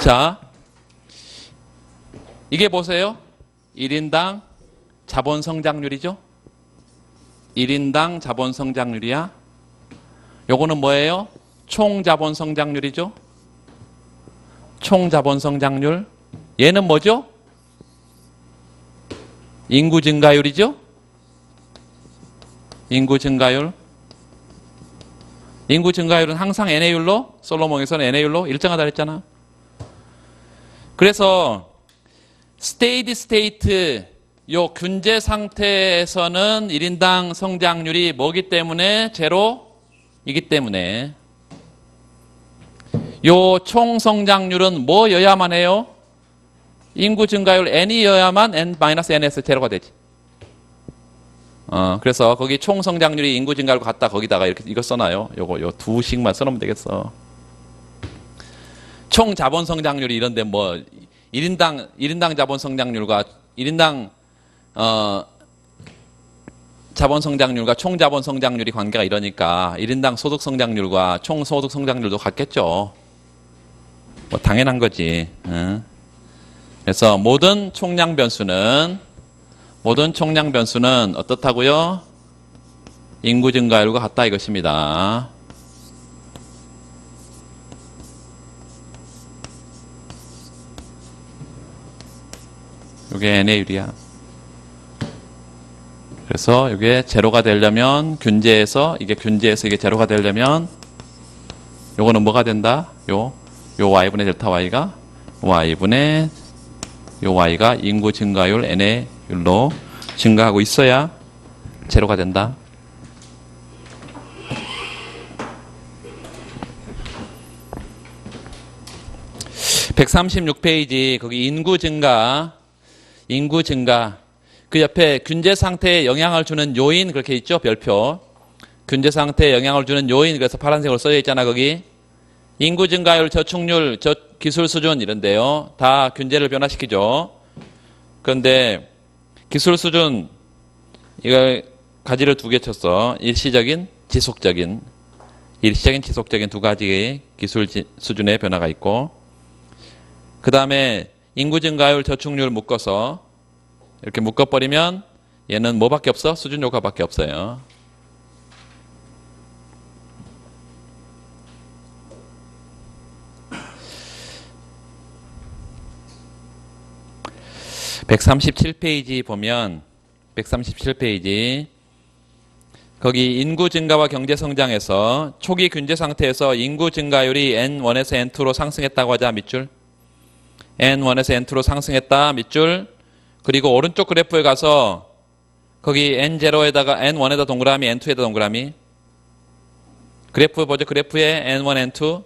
자, 이게 보세요. 1인당 자본 성장률이죠? 1인당 자본 성장률이야. 요거는 뭐예요? 총 자본 성장률이죠? 총 자본 성장률. 얘는 뭐죠? 인구 증가율이죠? 인구 증가율. 인구 증가율은 항상 NA율로, 솔로몬에서는 NA율로 일정하다 그랬잖아. 그래서 스테이디 스테이트 요 균제 상태에서는 1인당 성장률이 뭐기 때문에 제로이기 때문에 요 총 성장률은 뭐여야만 해요? 인구 증가율 n이어야만 n-n에서 제로가 되지. 그래서 거기 총 성장률이 인구 증가율과 같다 거기다가 이렇게 이거 써놔요. 요 두 식만 써놓으면 되겠어. 총 자본 성장률이 이런데 뭐 1인당 자본 성장률과 1인당 자본 성장률과 총 자본 성장률이 관계가 이러니까 1인당 소득 성장률과 총 소득 성장률도 같겠죠. 뭐 당연한 거지. 그래서 모든 총량 변수는 어떻다고요? 인구 증가율과 같다 이것입니다. 이게 NA율이야. 그래서 이게 제로가 되려면 균제에서 이게 제로가 되려면 요거는 뭐가 된다? 요 y분의 델타 y가 y분의 요 y가 인구 증가율 NA율로 증가하고 있어야 제로가 된다. (136페이지) 거기 인구 증가 그 옆에 균제 상태에 영향을 주는 요인 그렇게 있죠. 별표 균제 상태에 영향을 주는 요인 그래서 파란색으로 써져 있잖아. 거기 인구 증가율, 저축률, 기술 수준 이런데요. 다 균제를 변화시키죠. 그런데 기술 수준 이걸 가지를 두 개 쳤어. 일시적인, 지속적인 두 가지의 기술 수준의 변화가 있고 그 다음에 인구 증가율, 저축률 묶어서 이렇게 묶어버리면 얘는 뭐밖에 없어? 수준 효과밖에 없어요. (137페이지) 보면 137페이지 거기 인구 증가와 경제 성장에서 초기 균제 상태에서 인구 증가율이 N1에서 N2로 상승했다고 하자 밑줄 N1에서 N2로 상승했다 밑줄 그리고 오른쪽 그래프에 가서 거기 N0에다가 N1에다 동그라미 N2에다 동그라미 그래프 보죠. 그래프에 N1, N2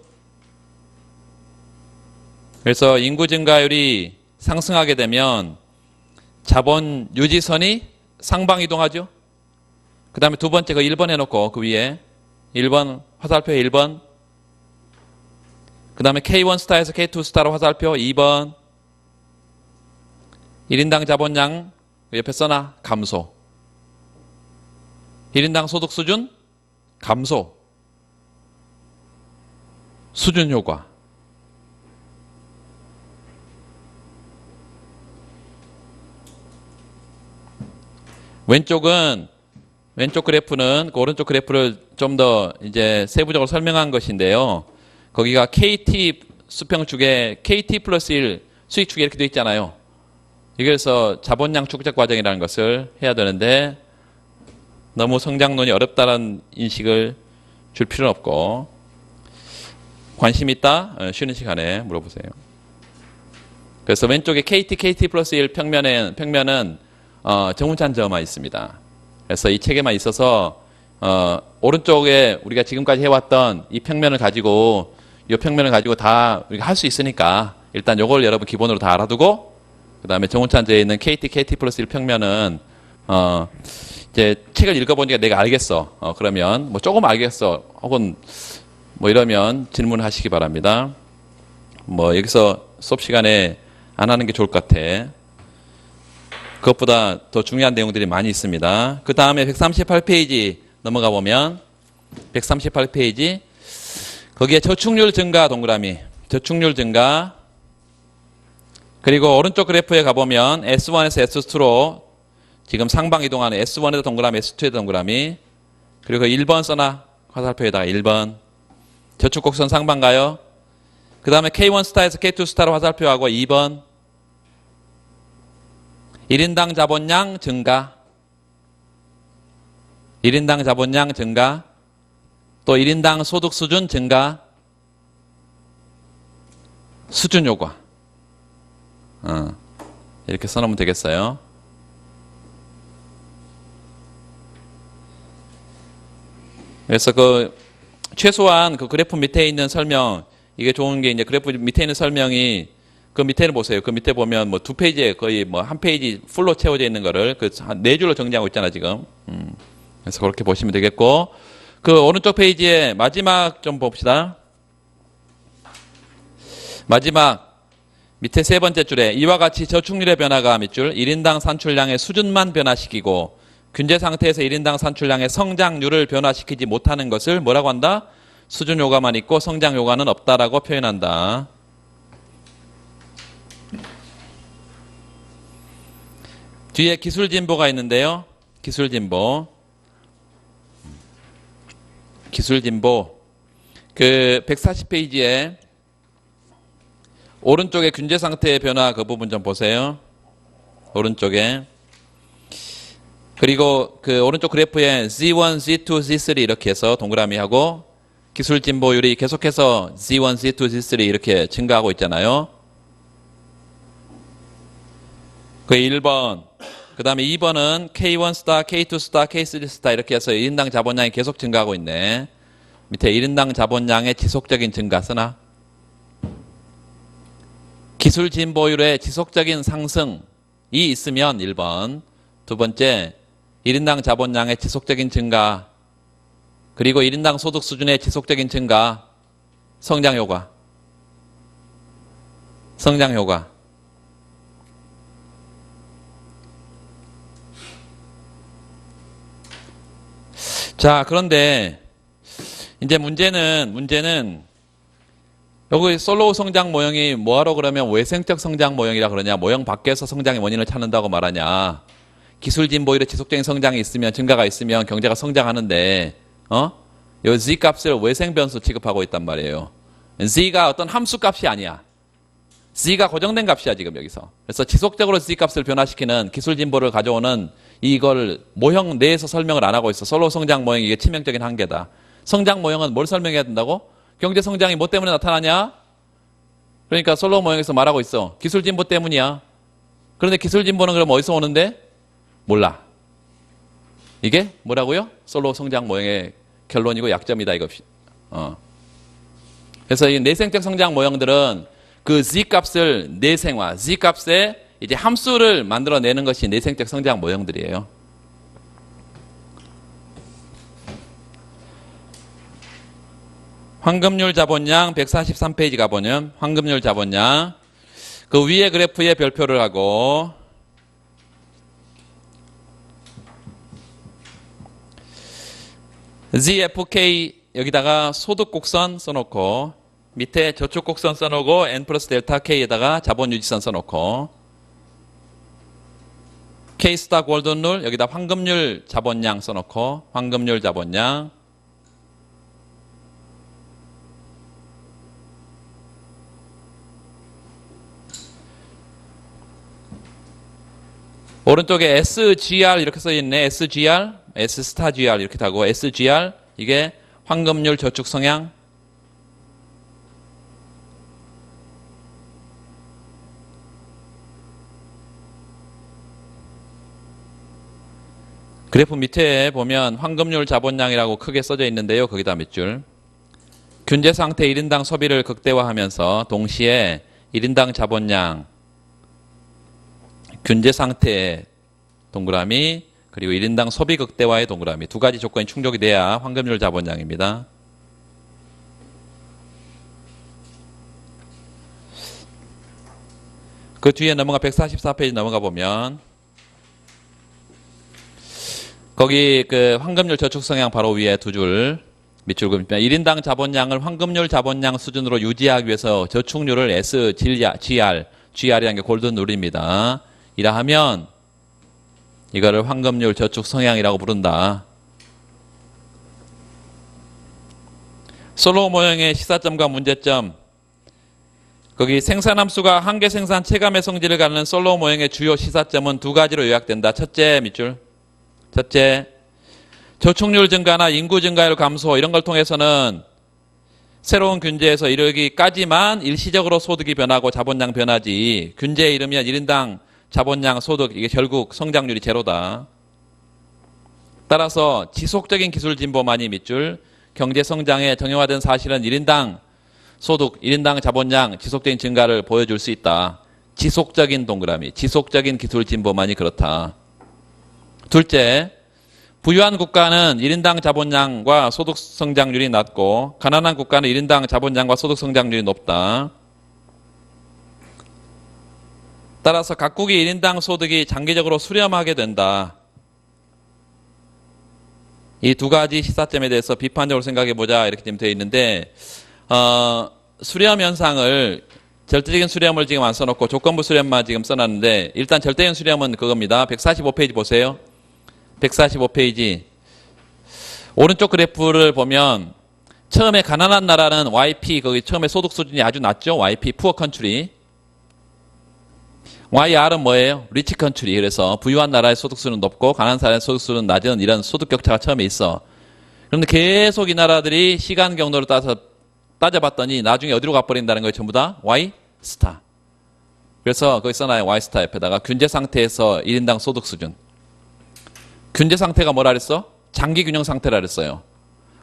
그래서 인구 증가율이 상승하게 되면 자본 유지선이 상방 이동하죠. 그 다음에 두 번째 그 1번 해놓고 그 위에 1번 화살표에 1번 그 다음에 K1 스타에서 K2 스타로 화살표 2번 1인당 자본량 옆에 써놔 감소 1인당 소득 수준 감소 수준 효과 왼쪽 그래프는 그 오른쪽 그래프를 좀 더 이제 세부적으로 설명한 것인데요. 거기가 KT 수평축에 KT 플러스 1 수익축에 이렇게 되어 있잖아요. 그래서 자본량 축적 과정이라는 것을 해야 되는데 너무 성장론이 어렵다는 인식을 줄 필요는 없고 관심 있다? 쉬는 시간에 물어보세요. 그래서 왼쪽에 KT 플러스 1 평면은 정운찬 저어만 있습니다. 그래서 이 책에만 있어서 오른쪽에 우리가 지금까지 해왔던 이 평면을 가지고 다 우리가 할 수 있으니까 일단 요걸 여러분 기본으로 다 알아두고 그 다음에 정운찬 저에 있는 KT 플러스 1 평면은 이제 책을 읽어보니까 내가 알겠어. 그러면 뭐 조금 알겠어. 혹은 뭐 이러면 질문하시기 바랍니다. 뭐 여기서 수업 시간에 안 하는 게 좋을 것 같아. 그것보다 더 중요한 내용들이 많이 있습니다. 그 다음에 138페이지 넘어가 보면 138페이지 거기에 저축률 증가 동그라미 저축률 증가 그리고 오른쪽 그래프에 가보면 S1에서 S2로 지금 상방 이동하는 S1에도 동그라미 S2에도 동그라미 그리고 1번 써놔 화살표에다가 1번 저축곡선 상방 가요. 그 다음에 K1 스타에서 K2 스타로 화살표하고 2번 1인당 자본량 증가 1인당 자본량 증가 또 1인당 소득 수준 증가 수준 요과 이렇게 써놓으면 되겠어요. 그래서 그 최소한 그 그래프 밑에 있는 설명 이게 좋은 게 이제 그래프 밑에 있는 설명이 그 밑에를 보세요. 그 밑에 보면 뭐 2페이지에 거의 뭐 한 페이지 풀로 채워져 있는 거를 그 한 4줄로 정리하고 있잖아 지금. 그래서 그렇게 보시면 되겠고 그 오른쪽 페이지에 마지막 좀 봅시다. 마지막 밑에 세 번째 줄에 이와 같이 저축률의 변화가 밑줄 1인당 산출량의 수준만 변화시키고 균제 상태에서 1인당 산출량의 성장률을 변화시키지 못하는 것을 뭐라고 한다? 수준 요과만 있고 성장 요과는 없다라고 표현한다. 뒤에 기술 진보가 있는데요. 기술 진보. 기술 진보. 그 140페이지에 오른쪽에 균제 상태의 변화 그 부분 좀 보세요. 오른쪽에. 그리고 그 오른쪽 그래프에 Z1, Z2, Z3 이렇게 해서 동그라미하고 기술 진보율이 계속해서 Z1, Z2, Z3 이렇게 증가하고 있잖아요. 그 1번. 그 다음에 2번은 K1 스타, K2 스타, K3 스타 이렇게 해서 1인당 자본량이 계속 증가하고 있네. 밑에 1인당 자본량의 지속적인 증가 쓰나? 기술 진보율의 지속적인 상승이 있으면 1번. 두 번째, 1인당 자본량의 지속적인 증가. 그리고 1인당 소득 수준의 지속적인 증가. 성장 효과. 성장 효과. 자, 그런데 이제 문제는 여기 솔로우 성장 모형이 뭐하러 그러면 외생적 성장 모형이라 그러냐? 모형 밖에서 성장의 원인을 찾는다고 말하냐? 기술 진보율의 지속적인 성장이 있으면 증가가 있으면 경제가 성장하는데 요 z 값을 외생 변수 취급하고 있단 말이에요. z가 어떤 함수 값이 아니야. z가 고정된 값이야 지금 여기서. 그래서 지속적으로 z 값을 변화시키는 기술 진보를 가져오는 이걸 모형 내에서 설명을 안 하고 있어. 솔로 성장 모형 이게 치명적인 한계다. 성장 모형은 뭘 설명해야 된다고? 경제 성장이 뭐 때문에 나타나냐? 그러니까 솔로 모형에서 말하고 있어. 기술 진보 때문이야. 그런데 기술 진보는 그럼 어디서 오는데? 몰라. 이게 뭐라고요? 솔로 성장 모형의 결론이고 약점이다 이거. 그래서 이 내생적 성장 모형들은 그 z 값을 내생화, z 값에 이제 함수를 만들어내는 것이 내생적 성장 모형들이에요. 황금률 자본량 143페이지 가보면 황금률 자본량 그 위에 그래프에 별표를 하고 ZFK 여기다가 소득 곡선 써놓고 밑에 저축 곡선 써놓고 N 플러스 델타 K에다가 자본 유지선 써놓고 K스타 골든룰 여기다 황금률 자본량 써놓고 황금률 자본량 오른쪽에 SGR 이렇게 써있네. SGR, S스타 GR 이렇게 하고 SGR 이게 황금률 저축 성향 그래프 밑에 보면 황금률 자본량이라고 크게 써져 있는데요. 거기다 몇 줄. 균제 상태 1인당 소비를 극대화하면서 동시에 1인당 자본량 균제 상태 동그라미 그리고 1인당 소비 극대화의 동그라미 두 가지 조건이 충족이 돼야 황금률 자본량입니다. 그 뒤에 넘어가 144페이지 넘어가 보면 거기 그 환급률 저축 성향 바로 위에 두 줄 밑줄 그립니다. 1인당 자본량을 환급률 자본량 수준으로 유지하기 위해서 저축률을 S, GR이라는 게 골든 룰입니다. 이라 하면 이거를 환급률 저축 성향이라고 부른다. 솔로 모형의 시사점과 문제점. 거기 생산함수가 한계 생산 체감의 성질을 갖는 솔로 모형의 주요 시사점은 두 가지로 요약된다. 첫째, 밑줄. 첫째, 저축률 증가나 인구 증가율 감소 이런 걸 통해서는 새로운 균제에서 이르기까지만 일시적으로 소득이 변하고 자본량 변하지 균제에 이르면 1인당 자본량 소득 이게 결국 성장률이 제로다. 따라서 지속적인 기술 진보만이 밑줄 경제 성장에 정형화된 사실은 1인당 소득, 1인당 자본량 지속적인 증가를 보여줄 수 있다. 지속적인 동그라미, 지속적인 기술 진보만이 그렇다. 둘째, 부유한 국가는 1인당 자본량과 소득 성장률이 낮고 가난한 국가는 1인당 자본량과 소득 성장률이 높다. 따라서 각국이 1인당 소득이 장기적으로 수렴하게 된다. 이 두 가지 시사점에 대해서 비판적으로 생각해보자 이렇게 지금 되어 있는데 수렴 현상을 절대적인 수렴을 지금 안 써놓고 조건부 수렴만 지금 써놨는데 일단 절대적인 수렴은 그겁니다. 145페이지 보세요. 145페이지 오른쪽 그래프를 보면 처음에 가난한 나라는 YP 거기 처음에 소득 수준이 아주 낮죠. YP 푸어 컨트리. YR은 뭐예요? 리치 컨트리. 그래서 부유한 나라의 소득 수는 높고 가난한 나라의 소득 수는 낮은 이런 소득 격차가 처음에 있어. 그런데 계속 이 나라들이 시간 경로를 따서 따져봤더니 나중에 어디로 가버린다는 거예요? 전부 다 Y 스타. 그래서 거기 써놔요. Y 스타 옆에다가 균제 상태에서 1인당 소득 수준. 균제 상태가 뭐라 그랬어? 장기 균형 상태라 그랬어요.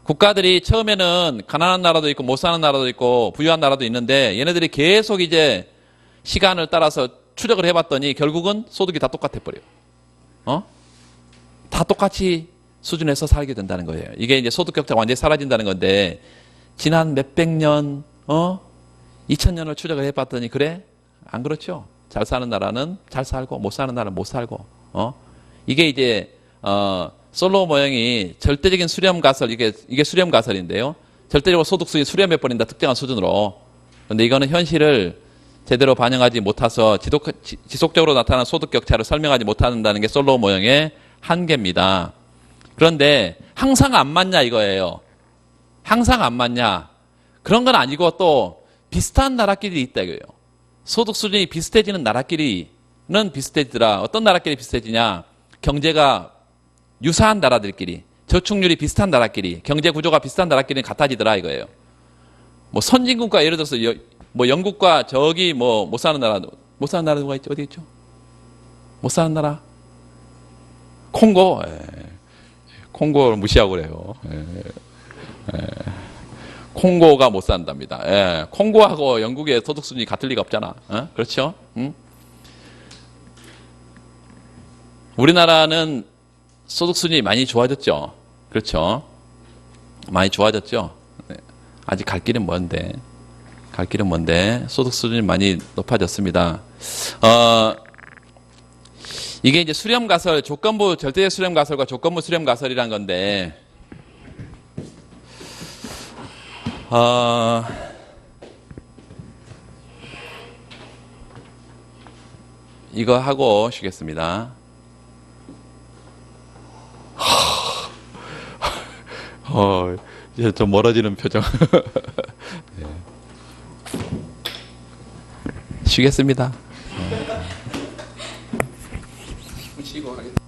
국가들이 처음에는 가난한 나라도 있고 못 사는 나라도 있고 부유한 나라도 있는데 얘네들이 계속 이제 시간을 따라서 추적을 해봤더니 결국은 소득이 다 똑같아 버려요. 다 똑같이 수준에서 살게 된다는 거예요. 이게 이제 소득 격차가 완전히 사라진다는 건데 지난 몇백 년, 2000년을 추적을 해봤더니 그래? 안 그렇죠? 잘 사는 나라는 잘 살고 못 사는 나라는 못 살고 이게 이제 솔로 모형이 절대적인 수렴 가설 이게 수렴 가설인데요. 절대적으로 소득 수준이 수렴해 버린다 특정한 수준으로. 그런데 이거는 현실을 제대로 반영하지 못해서 지속적으로 나타나는 소득 격차를 설명하지 못한다는 게 솔로 모형의 한계입니다. 그런데 항상 안 맞냐 이거예요. 항상 안 맞냐? 그런 건 아니고 또 비슷한 나라끼리 있다 이거예요. 소득 수준이 비슷해지는 나라끼리는 비슷해지더라. 어떤 나라끼리 비슷해지냐? 경제가 유사한 나라들끼리, 저축률이 비슷한 나라끼리, 경제 구조가 비슷한 나라끼리는 같아지더라 이거예요. 뭐 선진국가 예를 들어서 뭐 영국과 저기 뭐 못 사는 나라 누가 있죠? 어디 있죠? 못 사는 나라? 콩고. 콩고를 무시하고 그래요. 콩고가 못 산답니다. 콩고하고 영국의 소득 수준이 같을 리가 없잖아. 그렇죠? 우리나라는 소득 수준이 많이 좋아졌죠. 그렇죠? 많이 좋아졌죠. 아직 갈 길은 먼데 소득 수준이 많이 높아졌습니다. 이게 이제 수렴 가설, 조건부 절대적 수렴 가설과 조건부 수렴 가설이란 건데, 이거 하고 쉬겠습니다. 이제 좀 멀어지는 표정. 네. 쉬겠습니다. 쉬고 하겠습니다.